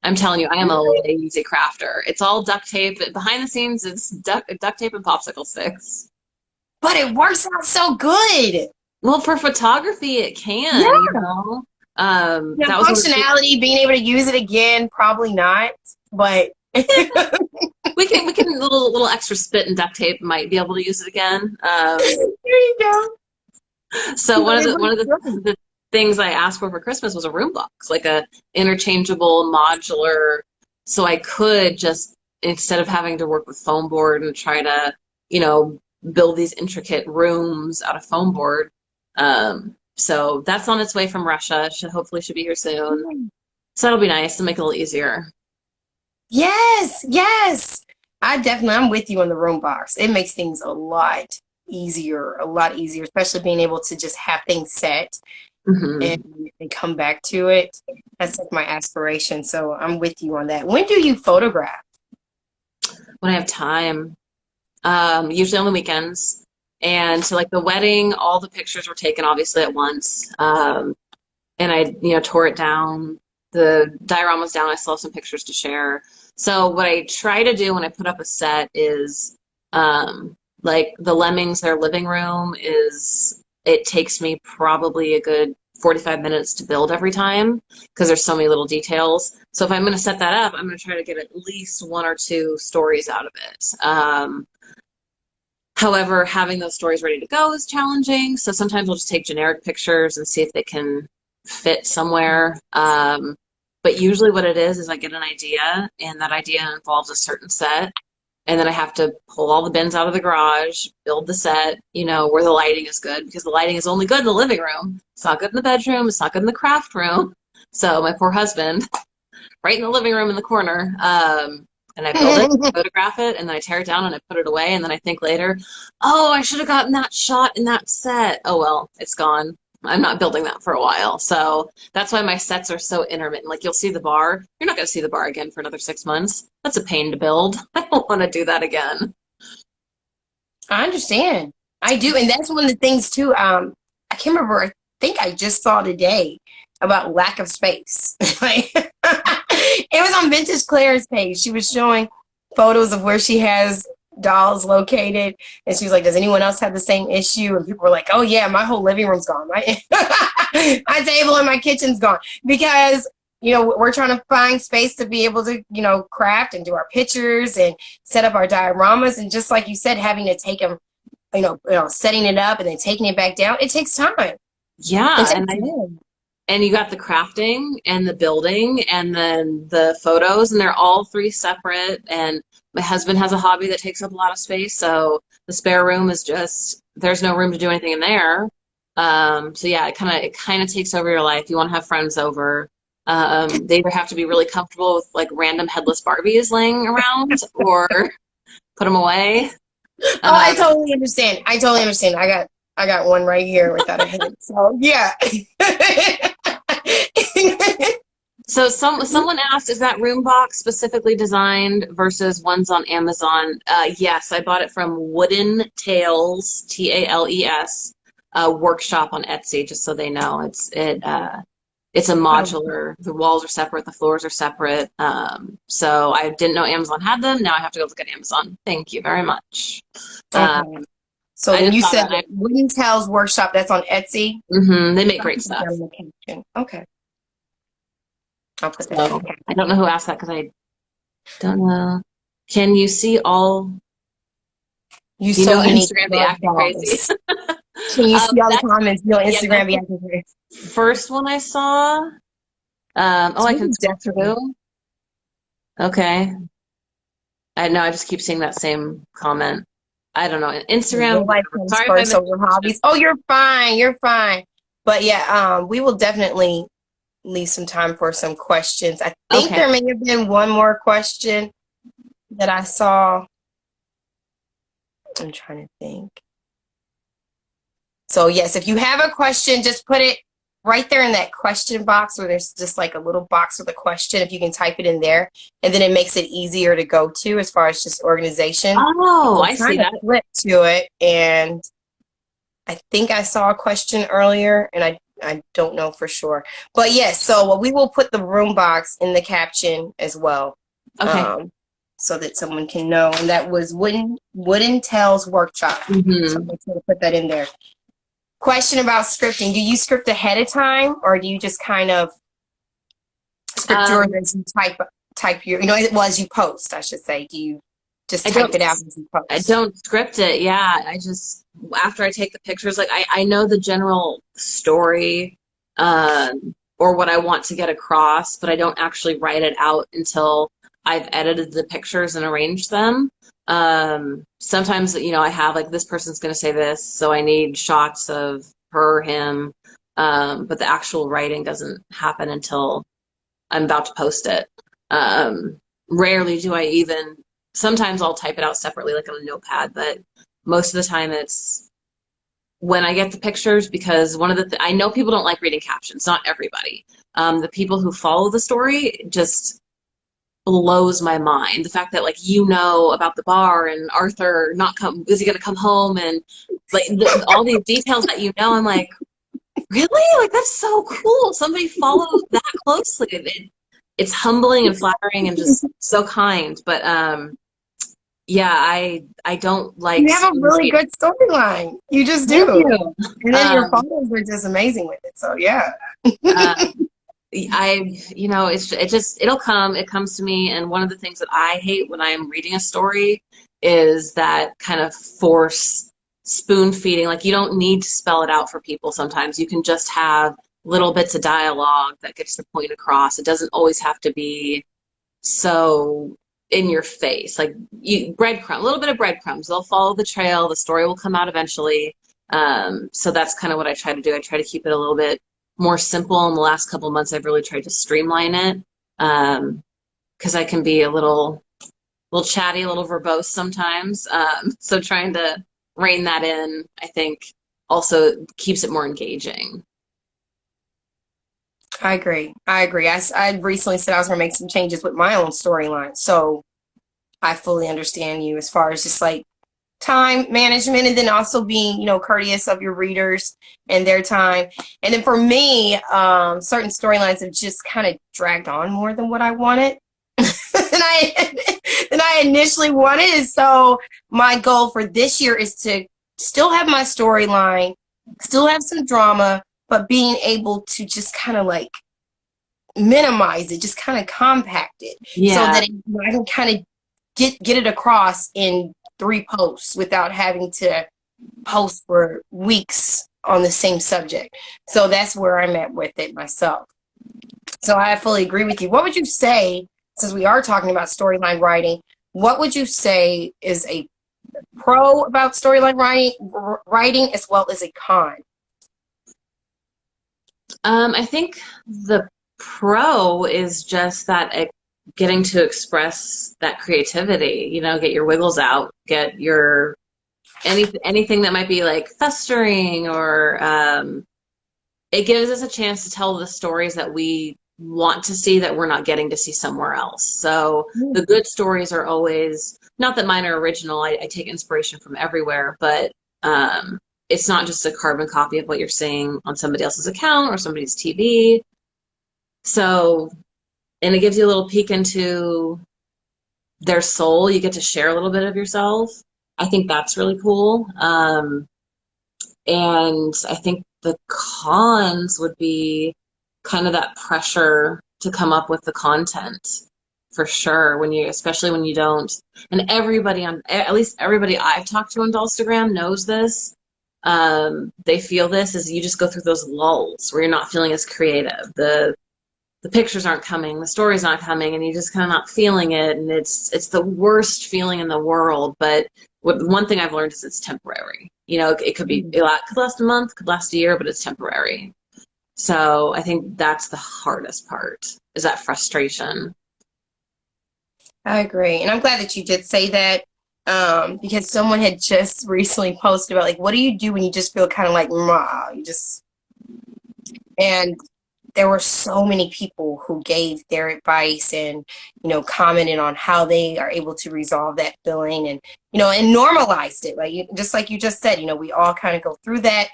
I'm telling you, I am a lazy crafter. It's all duct tape. Behind the scenes, it's duct tape and popsicle sticks. But it works out so good. Well, for photography, it can, Yeah. Yeah, that was one of the functionality, being able to use it again, probably not. But we can little extra spit and duct tape might be able to use it again. there you go. So But one of it the one of works the, great. the things I asked for Christmas was a room box, like a interchangeable modular, so I could just instead of having to work with foam board and try to, you know, build these intricate rooms out of foam board. So that's on its way from Russia. Should be here soon. So that'll be nice to make it a little easier. Yes, yes. I'm with you on the room box. It makes things a lot easier, especially being able to just have things set Hmm. and come back to it. That's like my aspiration. So I'm with you on that. When do you photograph? When I have time, usually on the weekends. And so, like the wedding, all the pictures were taken obviously at once. And I, tore it down. The diorama's down. I still have some pictures to share. So what I try to do when I put up a set is, like the Lemmings, their living room is, it takes me probably a good 45 minutes to build every time because there's so many little details. So if I'm going to set that up, I'm going to try to get at least one or two stories out of it. However, having those stories ready to go is challenging. So sometimes we'll just take generic pictures and see if they can fit somewhere. But usually what it is I get an idea, and that idea involves a certain set. And then I have to pull all the bins out of the garage, build the set, where the lighting is good, because the lighting is only good in the living room. It's not good in the bedroom. It's not good in the craft room. So my poor husband, right in the living room in the corner. And I build it, photograph it, and then I tear it down and I put it away. And then I think later, oh, I should have gotten that shot in that set. Oh, well, it's gone. I'm not building that for a while. So that's why my sets are so intermittent. Like you'll see the bar. You're not going to see the bar again for another 6 months. That's a pain to build. I don't want to do that again. I understand. I do. And that's one of the things too. I can't remember. I think I just saw today about lack of space. Like, it was on Vintage Claire's page. She was showing photos of where she has dolls located. And she was like, does anyone else have the same issue? And people were like, oh yeah, my whole living room's gone. My table in my kitchen's gone. Because we're trying to find space to be able to, craft and do our pictures and set up our dioramas. And just like you said, having to take them, setting it up and then taking it back down, it takes time. It Yeah, takes and time. you got the crafting and the building and then the photos, and they're all three separate. And my husband has a hobby that takes up a lot of space, so the spare room is just there's no room to do anything in there. So yeah, it kind of takes over your life. You want to have friends over. They either have to be really comfortable with like random headless Barbies laying around or put them away. Oh, I Um, totally understand. I totally understand. I got one right here without a head. So yeah. So someone asked, is that room box specifically designed versus ones on Amazon? Yes, I bought it from Wooden Tales, Tales, workshop on Etsy, just so they know. It's a modular. The walls are separate, the floors are separate. So I didn't know Amazon had them. Now I have to go look at Amazon. Thank you very much. Uh, Okay. So I when just you saw said that. that Wooden Tales Workshop, that's on Etsy. They make I'll great put that stuff. in the caption. Okay. I'll put that in the So caption. I don't know who asked that because I don't know. Can you see all? So unique. Instagram be Love acting crazy. dolls. Can you see all the That's comments? Yeah, Instagram that's be the acting crazy. first one I saw. Oh, So I we can can scroll definitely through. Okay. I know I just keep seeing that same comment. I don't know. Instagram, real life whatever. comes Sorry if I first missed over your question. hobbies. Oh, you're fine. You're fine. But yeah, we will definitely leave some time for some questions. I think Okay. there may have been one more question that I saw. I'm trying to think. So yes, if you have a question, just put it right there in that question box where there's just like a little box with a question, if you can type it in there, and then it makes it easier to go to as far as just organization. Oh, I'm I see trying to that. flip to it, and I think I saw a question earlier, and I don't know for sure. But yes, so we will put the room box in the caption as well, Okay. um, so that someone can know. And that was Wooden Tales Workshop. So Hmm. make sure to put that in there. Question about scripting. Do you script ahead of time, or do you just kind of script yours Um, as you type your, as you post, I should say. Do you just I type don't it out as you I post? don't script it. Yeah, I just after I take the pictures, like I know the general story or what I want to get across, but I don't actually write it out until I've edited the pictures and arranged them. Sometimes, I have like this person's going to say this, so I need shots of her, him, but the actual writing doesn't happen until I'm about to post it. Rarely do I even, sometimes I'll type it out separately, like on a notepad, but most of the time it's when I get the pictures because I know people don't like reading captions, not everybody. The people who follow the story just blows my mind. The fact that like about the bar and Arthur not come, is he going to come home and like all these details that I'm like, really? Like that's so cool. Somebody follows that closely. It's humbling and flattering and just so kind. But yeah, I don't like You have a spoon really feeding. good storyline. You just Thank do. you. And then your Um, photos are just amazing with it. So yeah. uh, it'll come. It comes to me. And one of the things that I hate when I'm reading a story is that kind of force spoon feeding. Like you don't need to spell it out for people sometimes. You can just have little bits of dialogue that gets the point across. It doesn't always have to be so in your face. Like a little bit of breadcrumbs. They'll follow the trail. The story will come out eventually. So that's kind of what I try to do. I try to keep it a little bit more simple. In the last couple of months, I've really tried to streamline it because I can be a little chatty, a little verbose sometimes. So trying to rein that in, I think, also keeps it more engaging. I agree. I agree. I recently said I was going to make some changes with my own storyline. So I fully understand you as far as just like time management, and then also being, courteous of your readers and their time. And then for me, certain storylines have just kind of dragged on more than what I wanted. than I initially wanted. So my goal for this year is to still have my storyline, still have some drama, but being able to just kind of like minimize it, just kind of compact it, so Yeah, that I can kind of get it across in 3 posts without having to post for weeks on the same subject. So that's where I'm at with it myself. So I fully agree with you. What would you say, since we are talking about storyline writing, what would you say is a pro about storyline writing as well as a con? I think the pro is just that getting to express that creativity, get your wiggles out, get your anything that might be like festering or it gives us a chance to tell the stories that we want to see that we're not getting to see somewhere else. So the good stories are always, not that mine are original, I take inspiration from everywhere, but it's not just a carbon copy of what you're seeing on somebody else's account or somebody's TV. So, and it gives you a little peek into their soul. You get to share a little bit of yourself. I think that's really cool. And I think the cons would be kind of that pressure to come up with the content for sure especially when you don't, and at least everybody I've talked to on Instagram knows this. They feel this is you just go through those lulls where you're not feeling as creative. The pictures aren't coming, the story's not coming, and you just kind of not feeling it, and it's the worst feeling in the world. But one thing I've learned is it's temporary. It could be it could last a month, could last a year, but it's temporary. So I think that's the hardest part is that frustration. I agree. And I'm glad that you did say that, because someone had just recently posted about like, what do you do when you just feel kind of like, you just And there were so many people who gave their advice and, commented on how they are able to resolve that feeling and, and normalized it. Like, just like you just said, we all kind of go through that.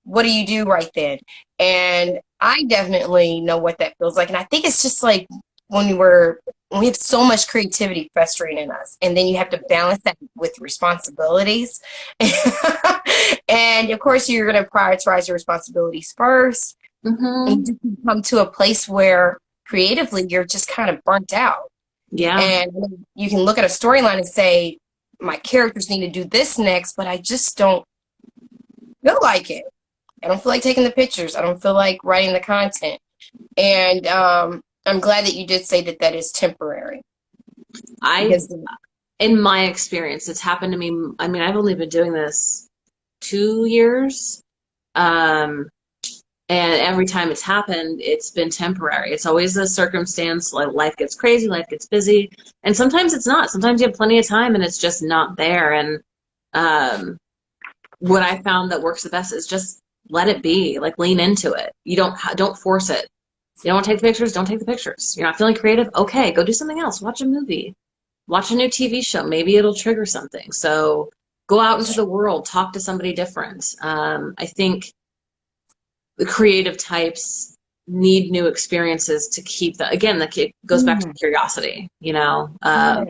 What do you do right then? And I definitely know what that feels like. And I think it's just like when we have so much creativity festering in us, and then you have to balance that with responsibilities. And of course, you're going to prioritize your responsibilities first. Mm-hmm. And you come to a place where creatively you're just kind of burnt out. Yeah. And you can look at a storyline and say, my characters need to do this next, but I just don't feel like it. I don't feel like taking the pictures. I don't feel like writing the content. And I'm glad that you did say that that is temporary. I, Because, in my experience, it's happened to me. I mean, I've only been doing this 2 years. Um, and every time it's happened, it's been temporary. It's always a circumstance, like life gets crazy, life gets busy. And sometimes it's not. Sometimes you have plenty of time and it's just not there. And um, what I found that works the best is just let it be, like lean into it. You don't force it. You don't want to take the pictures, don't take the pictures. You're not feeling creative? Okay, go do something else. Watch a movie. Watch a new TV show. Maybe it'll trigger something. So go out into the world, talk to somebody different. I think the creative types need new experiences to keep the, again, it goes back to mm, curiosity, you know. yeah.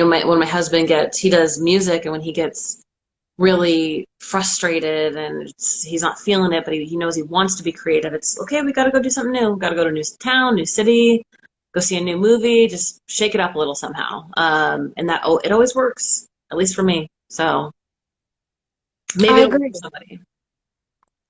When my husband he does music, and when he gets really frustrated and he's not feeling it, but he knows he wants to be creative, it's okay, we got to go do something new. Got to go to a new town, new city, go see a new movie, just shake it up a little somehow. And it always works, at least for me. So maybe I it'll work agree. for somebody.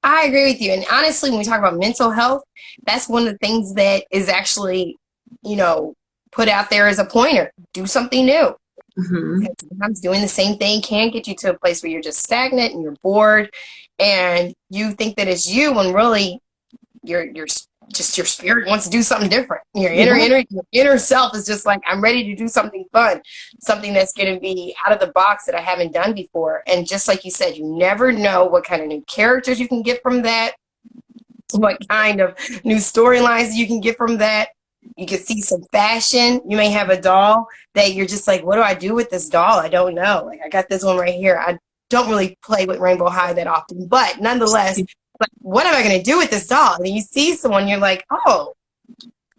I agree with you. And honestly, when we talk about mental health, that's one of the things that is actually, you know, put out there as a pointer. Do something new. Hmm. Because sometimes doing the same thing can get you to a place where you're just stagnant and you're bored and you think that it's you when really you're just your spirit wants to do something different. Yeah. Your inner self is just like, I'm ready to do something fun, something that's going to be out of the box that I haven't done before. And just like you said, you never know what kind of new characters you can get from that, what kind of new storylines you can get from that. You can see some fashion. You may have a doll that you're just like, what do I do with this doll? I don't know. Like, I got this one right here. I don't really play with Rainbow High that often, but nonetheless, like, what am I going to do with this doll? And then you see someone, you're like, oh,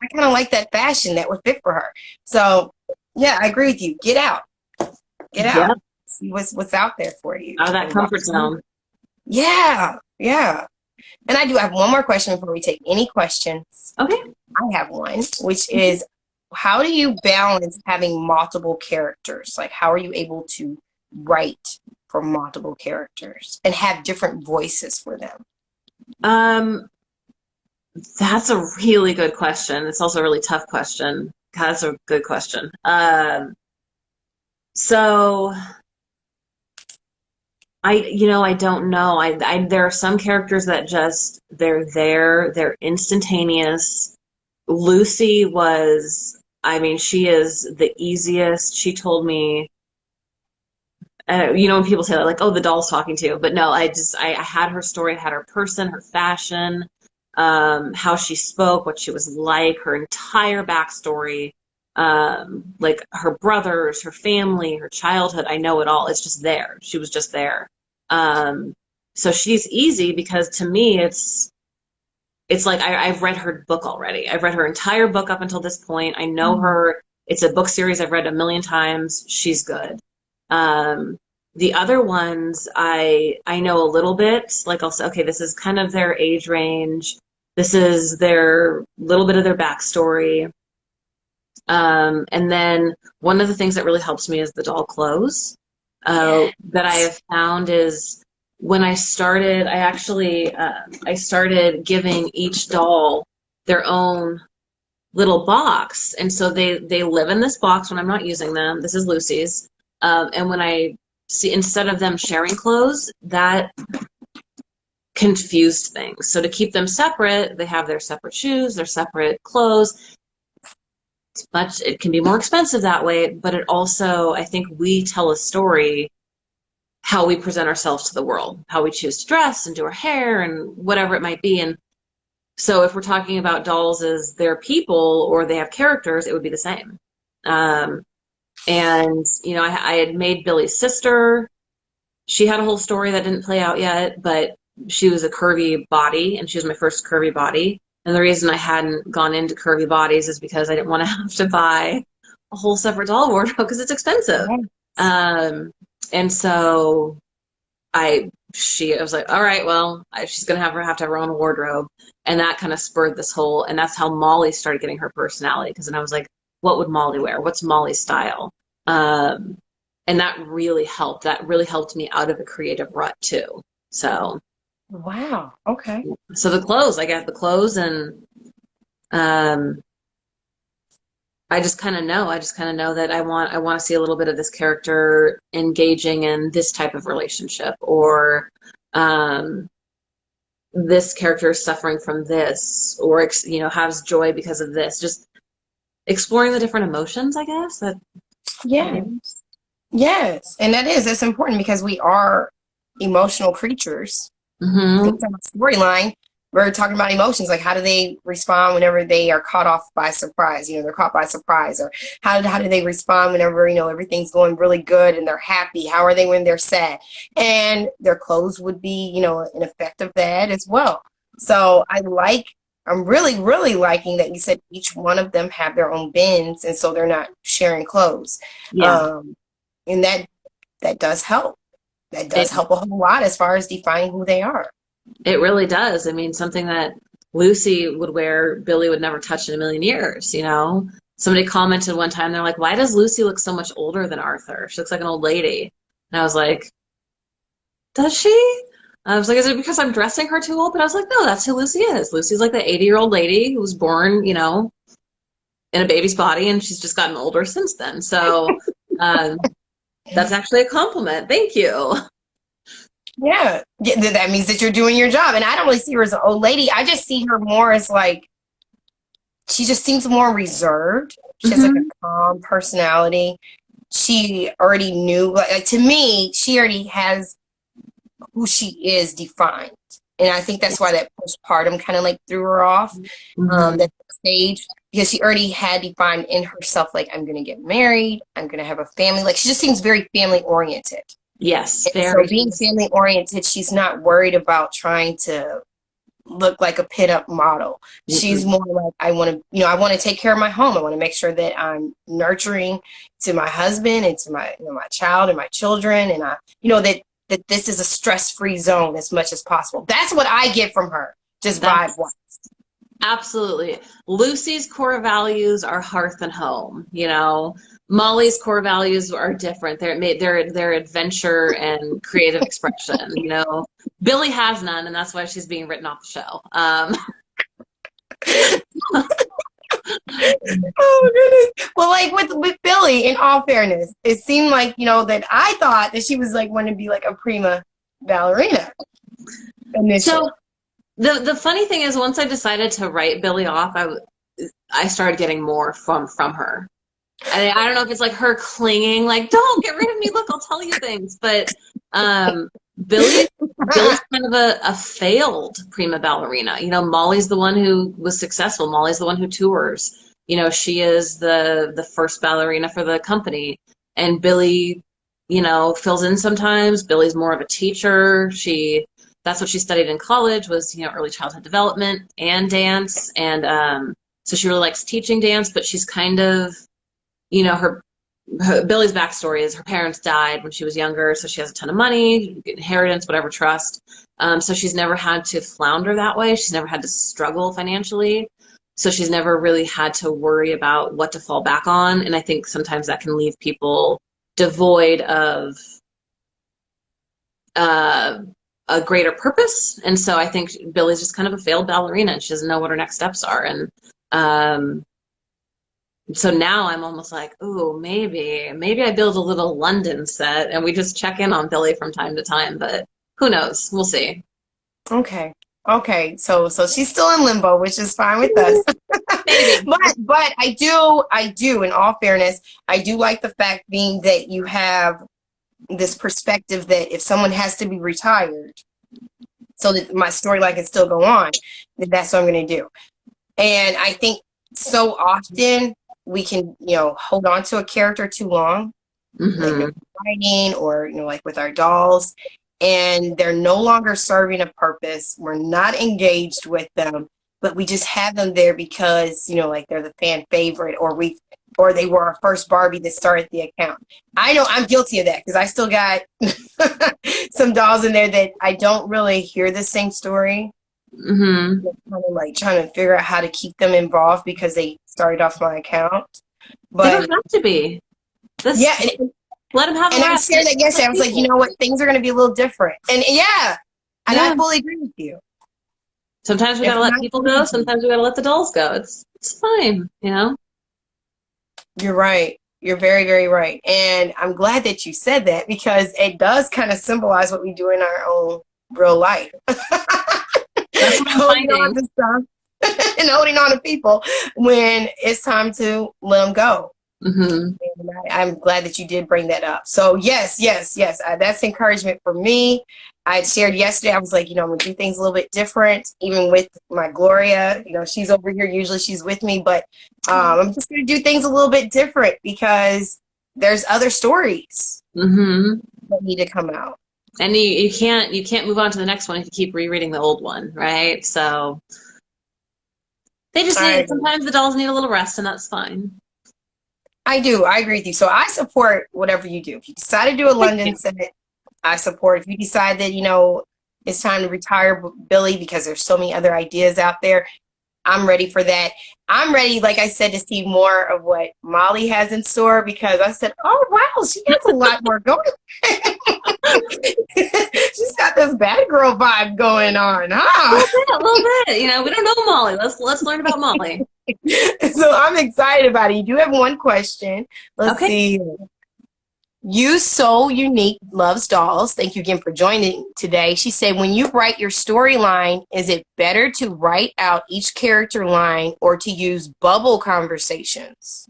I kind of like that fashion that would fit for her. So, yeah, I agree with you. Get Yeah. out, see what's out there for you. Out of that And watch. comfort zone. Yeah, yeah. And I do have one more question before we take any questions. Okay. I have one, which is, how do you balance having multiple characters? Like, how are you able to write for multiple characters and have different voices for them? Um, that's a really good question. It's also a really tough question. That's a good question. So I don't know. There are some characters that just, they're there, they're instantaneous. Lucy was, I mean, she is the easiest. She told me, when people say that, like, oh, the doll's talking to you. But no, I had her story, I had her person, her fashion, how she spoke, what she was like, her entire backstory, like her brothers, her family, her childhood. I know it all. It's just there. She was just there. Um, so she's easy because to me, it's like I've read her book already. I've read her entire book up until this point. I know her. It's a book series I've read a million times. She's good. Um, the other ones I know a little bit. Like I'll say, okay, this is kind of their age range. This is their little bit of their backstory. And then one of the things that really helps me is the doll clothes. Yeah. That I have found is when I started, I started giving each doll their own little box, and so they live in this box when I'm not using them. This is Lucy's, and when I see, instead of them sharing clothes, that confused things. So to keep them separate, they have their separate shoes, their separate clothes. It can be more expensive that way, but it also, I think we tell a story how we present ourselves to the world, how we choose to dress and do our hair and whatever it might be. And So if we're talking about dolls as they're people or they have characters, it would be the same. Um, and I had made Billy's sister. She had a whole story that didn't play out yet, but she was a curvy body, and she was my first curvy body. And the reason I hadn't gone into curvy bodies is because I didn't want to have to buy a whole separate doll wardrobe because it's expensive. Yes. Um, and so I was like, all right, well, she's gonna have to have her own wardrobe, and that kind of spurred this whole, and that's how Molly started getting her personality. Because then I was like, what would Molly wear? What's Molly's style? Um, and that really helped. That really helped me out of a creative rut too. So, Wow. Okay. so I got the clothes, and um, I just kind of know that I want to see a little bit of this character engaging in this type of relationship, or um, this character is suffering from this, or has joy because of this. Just exploring the different emotions, I guess. Yeah. Yes. And that's important because we are emotional creatures. Mm-hmm. It's on the storyline. We're talking about emotions, like how do they respond whenever they are caught off by surprise? They're caught by surprise, or how do they respond whenever everything's going really good and they're happy? How are they when they're sad? And their clothes would be an effect of that as well. So I'm really really liking that you said each one of them have their own bins, and so they're not sharing clothes. Yeah, Um, and that does help. That it does help a whole lot as far as defining who they are. it really does. I mean, something that Lucy would wear, Billy would never touch in a million years. Somebody commented one time, they're like, "Why does Lucy look so much older than Arthur? She looks like an old lady." And I was like, "Does she?" I was like, "Is it because I'm dressing her too old?" But I was like, "No, that's who Lucy is. Lucy's like the 80-year-old lady who was born, in a baby's body, and she's just gotten older since then." So um, that's actually a compliment. Thank you. Yeah, that means that you're doing your job. And I don't really see her as an old lady. I just see her more as like, she just seems more reserved. She has like a Hmm. calm personality. She already knew, like to me, she already has who she is defined. And I think that's why that postpartum kind of like threw her off, Hmm. that stage, because she already had defined in herself, like, I'm going to get married, I'm going to have a family. Like, she just seems very family oriented. Yes, And so very. being family oriented, she's not worried about trying to look like a pit up model. She's Mm-mm. more like, I want to take care of my home. I want to make sure that I'm nurturing to my husband and to my child and my children. And that this is a stress free zone as much as possible. That's what I get from her, just vibe wise. That's absolutely. Lucy's core values are hearth and home. Molly's core values are different. They're adventure and creative expression. Billy has none, and that's why she's being written off the show. Oh goodness. Well, like with Billy, in all fairness, it seemed like, that I thought that she was like wanting to be like a prima ballerina initially. So the funny thing is, once I decided to write Billy off, I started getting more from her. I don't know if it's like her clinging, like, don't get rid of me. Look, I'll tell you things. But um, Billy, Billy's kind of a failed prima ballerina. Molly's the one who was successful. Molly's the one who tours. She is the first ballerina for the company. And Billy, fills in sometimes. Billy's more of a teacher. That's what she studied in college was, early childhood development and dance. And so she really likes teaching dance, but she's kind of her Billy's backstory is her parents died when she was younger, so she has a ton of money, inheritance, whatever trust. So she's never had to flounder that way. She's never had to struggle financially. So she's never really had to worry about what to fall back on. And I think sometimes that can leave people devoid of uh, a greater purpose. And so I think Billy's just kind of a failed ballerina, and she doesn't know what her next steps are. And um, so now I'm almost like, ooh, maybe I build a little London set and we just check in on Billy from time to time, but who knows? We'll see. Okay. Okay. So she's still in limbo, which is fine with us. Maybe. But I do, in all fairness, I do like the fact being that you have this perspective that if someone has to be retired, so that my storyline can still go on, then that's what I'm going to do. And I think so often we can, hold on to a character too long, like Mm-hmm. with writing or, like with our dolls, and they're no longer serving a purpose. We're not engaged with them, but we just have them there because, like they're the fan favorite, or they were our first Barbie that started the account. I know I'm guilty of that because I still got some dolls in there that I don't really hear the same story. Mm-hmm. Kind of like trying to figure out how to keep them involved because they started off my account. They don't But have to be. yeah, This let them have a and I rest. shared that yesterday. I was like, you know what, things are going to be a little different. And yeah, and I Yeah. fully agree with you. Sometimes we If gotta I'm let not people go. engaging, Sometimes we gotta let the dolls go. It's fine, you know. you're right. You're very, very right. And I'm glad that you said that because it does kind of symbolize what we do in our own real life. That's what I'm Holding on finding. to stuff and holding on to people when it's time to let them go. Hmm. And I'm glad that you did bring that up. So yes, yes, yes, that's encouragement for me. I shared yesterday. I was like, I'm gonna do things a little bit different, even with my Gloria. She's over here. Usually, she's with me, but I'm just gonna do things a little bit different because there's other stories Hmm. that need to come out. And you can't move on to the next one if you keep rereading the old one, right? So they just I need agree. sometimes the dolls need a little rest, and that's fine. I do. I agree with you. So I support whatever you do. If you decide to do a Thank London you. set, I support. If you decide that, it's time to retire Billy because there's so many other ideas out there, I'm ready for that. I'm ready, like I said, to see more of what Molly has in store because I said, oh, wow, she has a lot more going. She's got this bad girl vibe going on, huh? A little bit. You know, we don't know Molly. Let's learn about Molly. So I'm excited about it. You do have one question. Let's Okay. see. You So Unique loves dolls. Thank you again for joining today. She said, when you write your storyline, is it better to write out each character line or to use bubble conversations?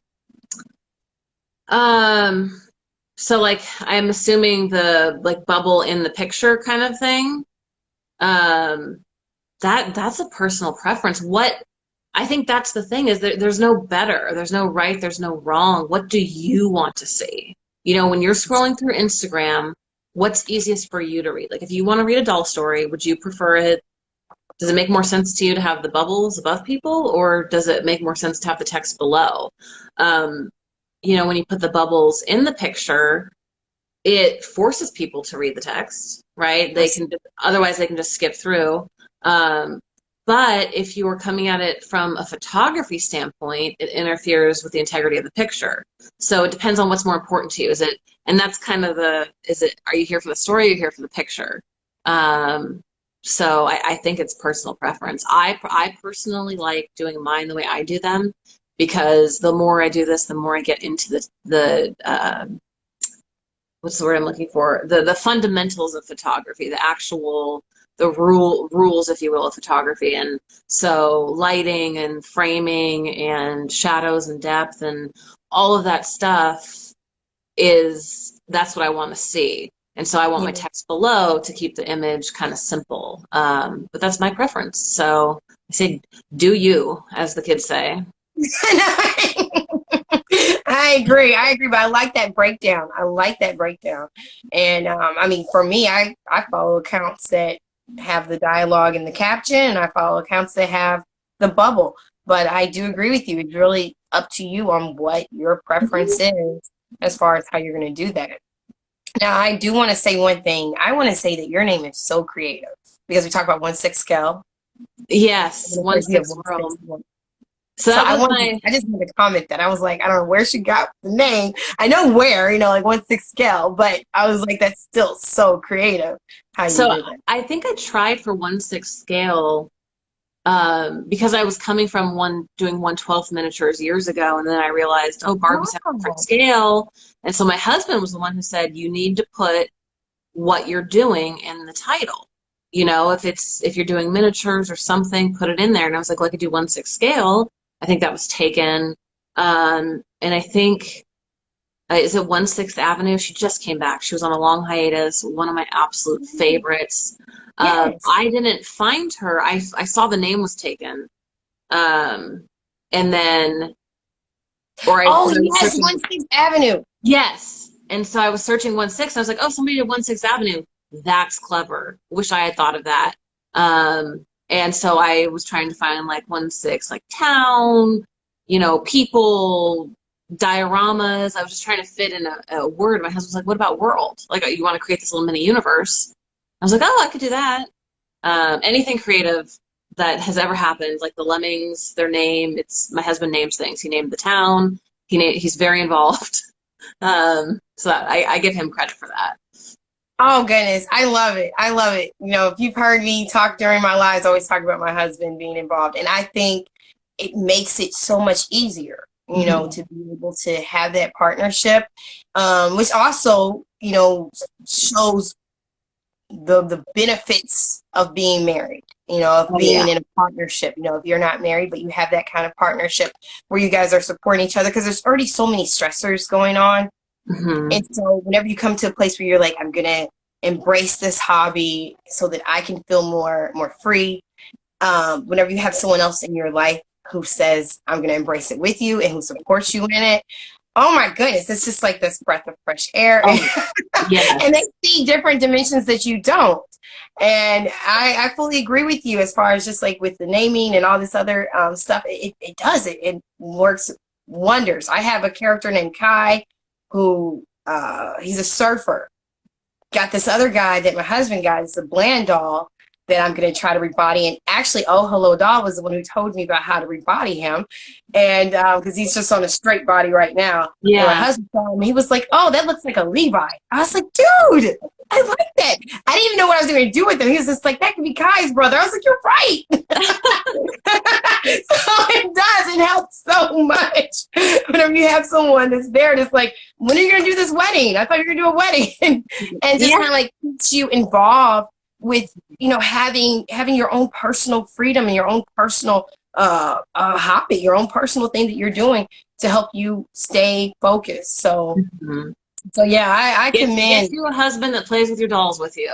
Um, so like I'm assuming the like bubble in the picture kind of thing. Um, that's a personal preference. What I think that's the thing is there's no better, there's no right, there's no wrong. What do you want to see? You know, when you're scrolling through Instagram, what's easiest for you to read? Like if you want to read a doll story, would you prefer it? Does it make more sense to you to have the bubbles above people, or does it make more sense to have the text below? Um, you know, when you put the bubbles in the picture, it forces people to read the text, right? They Yes. can otherwise they can just skip through. Um, but if you are coming at it from a photography standpoint, it interferes with the integrity of the picture. So it depends on what's more important to you. Is it, and that's kind of are you here for the story or are you here for the picture? Um, so I think it's personal preference. I personally like doing mine the way I do them because the more I do this, the more I get into the what's the word I'm looking for? The fundamentals of photography, the actual the rules, if you will, of photography. And so lighting and framing and shadows and depth and all of that stuff that's what I want to see. And so I want my Yeah. text below to keep the image kind of simple. But that's my preference. So I say, do you, as the kids say. I agree. I agree, but I like that breakdown. I like that breakdown. And I mean, for me, I follow accounts that have the dialogue and the caption, and I follow accounts that have the bubble. But I do agree with you. It's really up to you on what your preference is as far as how you're going to do that. Now, I do want to say one thing. I want to say that your name is so creative because we talk about 1/6 scale. Yes, And of one course, you have six 1/6. world. So So that was my I just wanted to comment that. I was like, I don't know where she got the name. I know where, like 1/6 scale, but I was like, that's still so creative how you So did that. I think I tried for 1/6 scale because I was coming from doing 1/12 miniatures years ago, and then I realized, oh, Barbies have different Oh, scale, and so my husband was the one who said you need to put what you're doing in the title. You know, if you're doing miniatures or something, put it in there. And I was like, well, I could do 1/6 scale. I think that was taken, and I think is it 1/6 Avenue? She just came back. She was on a long hiatus. One of my absolute favorites. Yes. I didn't find her. I saw the name was taken. Um, and then, or I, Oh because I was yes, searching. 16th Avenue. Yes. And so I was searching 1/6. I was like, oh, somebody did 1/6 Avenue. That's clever. Wish I had thought of that. And so I was trying to find like 1/6, like town, people, dioramas. I was just trying to fit in a word. My husband was like, what about world? Like, you want to create this little mini universe? I was like, oh, I could do that. Anything creative that has ever happened, like the Lemmings, their name, it's my husband names things. He named the town. He's very involved. So I give him credit for that. Oh goodness, I love it. I love it. If you've heard me talk during my lives, I always talk about my husband being involved, and I think it makes it so much easier, Mhm. to be able to have that partnership, which also, shows the benefits of being married, of Oh yeah. being in a partnership. If you're not married, but you have that kind of partnership where you guys are supporting each other, because there's already so many stressors going on. Hmm. And so whenever you come to a place where you're like, I'm gonna embrace this hobby so that I can feel more free. Whenever you have someone else in your life who says, I'm gonna embrace it with you and who supports you in it, oh my goodness, it's just like this breath of fresh air. Oh And they yes. see different dimensions that you don't. And I fully agree with you as far as just like with the naming and all this other stuff. It does it works wonders. I have a character named Kai who he's a surfer. Got this other guy that my husband got. It's a bland doll that I'm going to try to rebody. And actually, Oh Hello Doll was the one who told me about how to rebody him. And because he's just on a straight body right now. And my Yeah. husband saw him, he was like, oh, that looks like a Levi. I was like, dude, I like that. I didn't even know what I was going to do with him. He was just like, that could be Kai's brother. I was like, you're right. So it does. It helps so much whenever you have someone that's there that's like, when are you going to do this wedding? I thought you were going to do a wedding. And just Yeah. kind of like keeps you involved with, having your own personal freedom and your own personal hobby, your own personal thing that you're doing to help you stay focused. So, Mhm. so yeah, I Get commend. you a husband that plays with your dolls with you.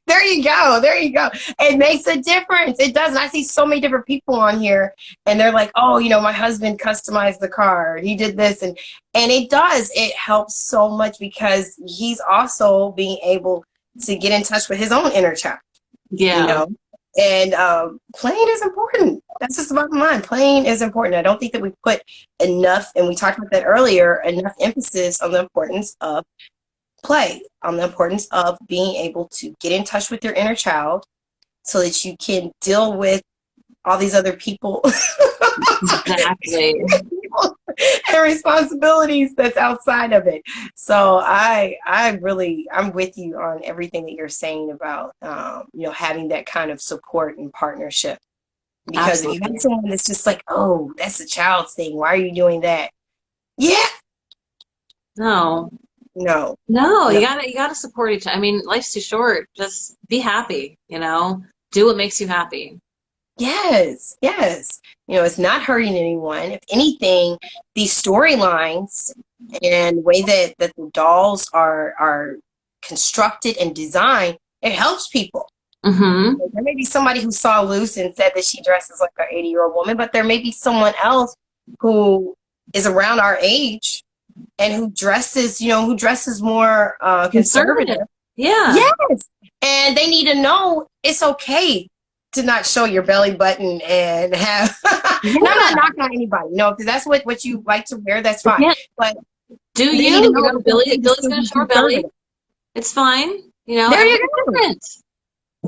There you go. There you go. It makes a difference. It does. And I see so many different people on here and they're like, oh, my husband customized the card. He did this. And it does. It helps so much because he's also being able to get in touch with his own inner child, you Yeah. know. And playing is important. That's just the bottom line. Playing is important. I don't think that we put enough, and we talked about that earlier, enough emphasis on the importance of play, on the importance of being able to get in touch with your inner child so that you can deal with all these other people Exactly. and responsibilities that's outside of it. So I'm with you on everything that you're saying about having that kind of support and partnership. Because if you have Absolutely. someone that's just like, oh, that's a child's thing, why are you doing that? Yeah, No. no, No, no. you gotta support each other. I mean, life's too short. Just be happy, Do what makes you happy. Yes, yes. It's not hurting anyone. If anything, these storylines and the way that the dolls are constructed and designed, it helps people. Mm-hmm. There may be somebody who saw Luce and said that she dresses like an 80-year-old woman, but there may be someone else who is around our age and who dresses more conservative. Conservative. Yeah. Yes. And they need to know it's okay to not show your belly button and have no, I'm not Yeah. knocking on anybody. No, because that's what you like to wear, that's fine. Yeah. But Do they you? need to know it's Billy, okay to Billy's still gonna be show her belly. conservative. It's fine. There you Everybody's go. different.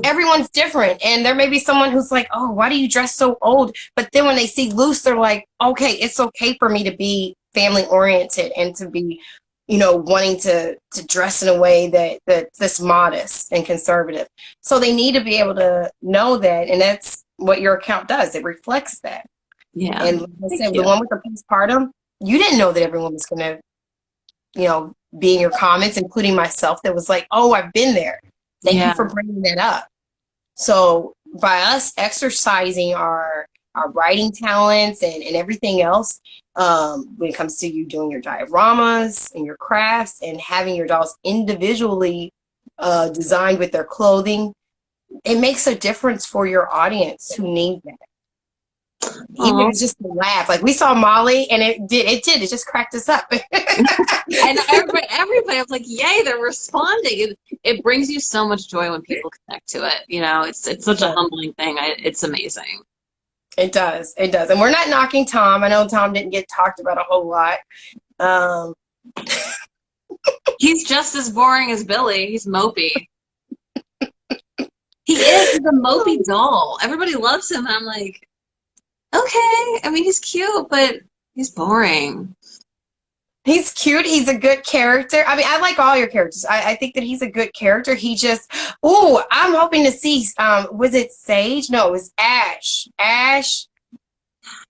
Everyone's different. And there may be someone who's like, oh, why do you dress so old? But then when they see Loose, they're like, okay, it's okay for me to be family oriented and to be, wanting to dress in a way that's modest and conservative. So they need to be able to know that. And that's what your account does. It reflects that. Yeah. And like I Thank said, the you. one with the postpartum, you didn't know that everyone was going to, be in your comments, including myself, that was like, oh, I've been there. Thank you Yeah. for bringing that up. So by us exercising our our writing talents and everything else, when it comes to you doing your dioramas and your crafts and having your dolls individually designed with their clothing, it makes a difference for your audience who need that. Even if Oh, it's just a laugh. Like we saw Molly and it just cracked us up. and everybody was like, "Yay, they're responding!" It brings you so much joy when people connect to it. You know, it's such a humbling thing. It's amazing. It does. It does. And we're not knocking Tom. I know Tom didn't get talked about a whole lot. Um, He's just as boring as Billy. He's mopey. He is. He's a mopey doll. Everybody loves him. And I'm like, okay. I mean, he's cute, but he's boring. he's cute. He's a good character. I mean, I like all your characters. I think that he's a good character. He just, oh, I'm hoping to see, was it Sage? No, it was Ash. Ash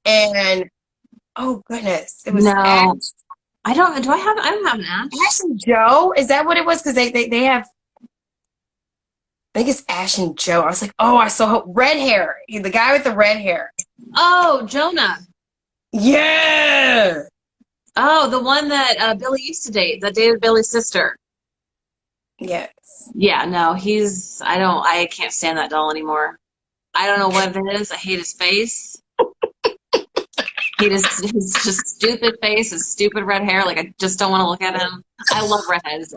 and, oh goodness, it was Ash. No, I don't. Do I have? I don't have an Ash. Ash and Joe. Is that what it was? Because they have, I think it's Ash and Joe. I was like, oh, I so hope red hair. The guy with the red hair. Oh, Jonah. Yeah. Oh, the one that Billy used to date, that dated Billy's sister. Yes. Yeah, no, I can't stand that doll anymore. I don't know what it is. I hate his face. His just stupid face, his stupid red hair. Like, I just don't want to look at him. I love redheads.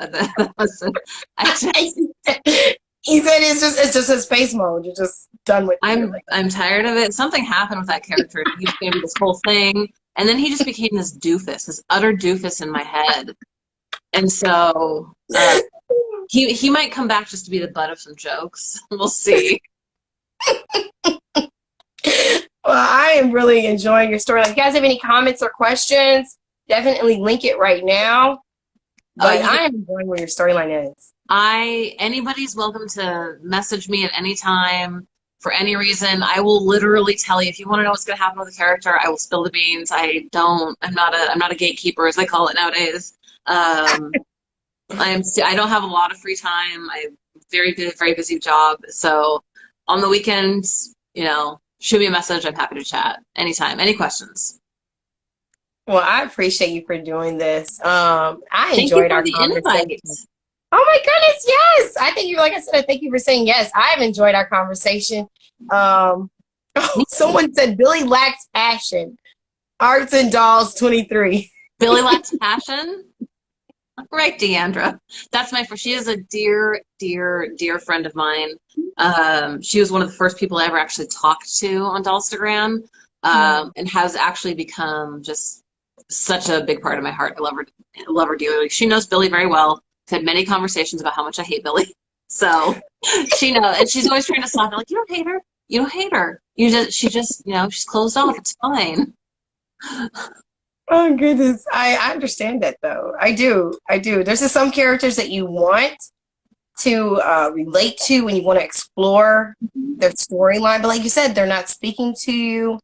He said it's just his face mode. You're just done with it. I'm tired of it. Something happened with that character. He became this whole thing, and then he just became this doofus, this utter doofus in my head. And so he might come back just to be the butt of some jokes. We'll see. Well, I am really enjoying your story. Like, if you guys have any comments or questions, definitely link it right now. But I am enjoying where your storyline is. Anybody's welcome to message me at any time for any reason. I will literally tell you if you want to know what's going to happen with the character. I will spill the beans. I'm not a gatekeeper, as they call it nowadays. I don't have a lot of free time. I have a very busy job. So on the weekends, shoot me a message. I'm happy to chat anytime. Any questions? Well, I appreciate you for doing this. I Thank enjoyed you our for the conversation. invite. Oh my goodness, yes. I think like I said, thank you for saying yes. I've enjoyed our conversation. Someone said Billy lacks passion. Arts and Dolls 23. Billy lacks passion. Right, Deandra. That's she is a dear friend of mine. She was one of the first people I ever actually talked to on Dollstagram, and has actually become just such a big part of my heart. I love her dearly. She knows Billy very well. I've had many conversations about how much I hate Billy. So she knows, and she's always trying to soften, like, you don't hate her. You don't hate her. She's closed off. It's fine. Oh goodness, I understand that though. I do. There's just some characters that you want to relate to when you want to explore their storyline, but like you said, they're not speaking to you,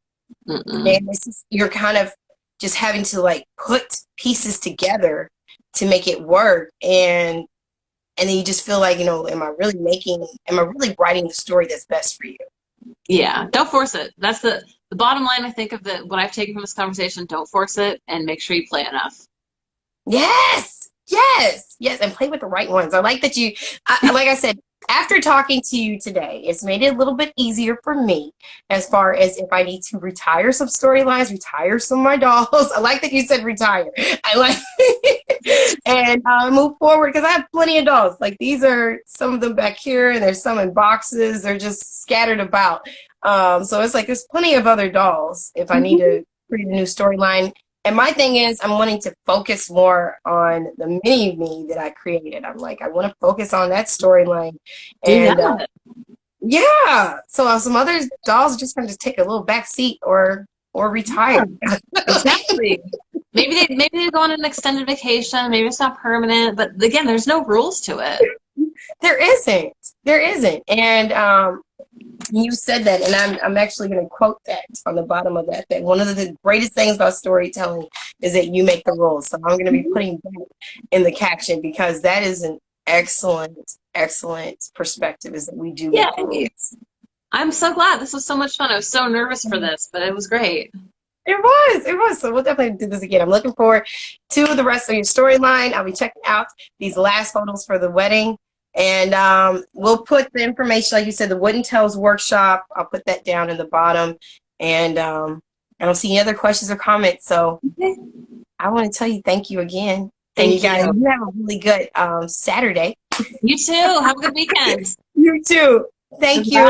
and you're kind of just having to like put pieces together to make it work, and then you just feel like, am I really writing the story that's best for you? Yeah, don't force it. That's the bottom line, I think, of what I've taken from this conversation. Don't force it, and make sure you play enough. Yes, and play with the right ones. I like that like I said, after talking to you today, it's made it a little bit easier for me as far as if I need to retire some storylines, retire some of my dolls. I like that you said retire. I like and move forward because I have plenty of dolls. Like, these are some of them back here, and there's some in boxes. They're just scattered about. So it's like there's plenty of other dolls if I need to create a new storyline. And my thing is, I'm wanting to focus more on the mini me that I created. I'm like, I want to focus on that storyline. And yeah, so some other dolls are just going to take a little back seat or retire. Exactly. Maybe they go on an extended vacation. Maybe it's not permanent. But again, there's no rules to it. There isn't. And you said that, and I'm actually going to quote that on the bottom of that one of the greatest things about storytelling is that you make the rules. So I'm going to be putting that in the caption, because that is an excellent perspective, is that we do make the rules. I'm so glad. This was so much fun. I was so nervous for this, but it was great. It was. So we'll definitely do this again. I'm looking forward to the rest of your storyline. I'll be checking out these last photos for the wedding. And we'll put the information, like you said, the Wooden Tales workshop. I'll put that down in the bottom. And I don't see any other questions or comments. So Okay. I want to tell you thank you again. And you Thank guys, you. you have a really good Saturday. You too. Have a good weekend. You too. Thank you.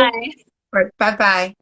Bye. Bye bye.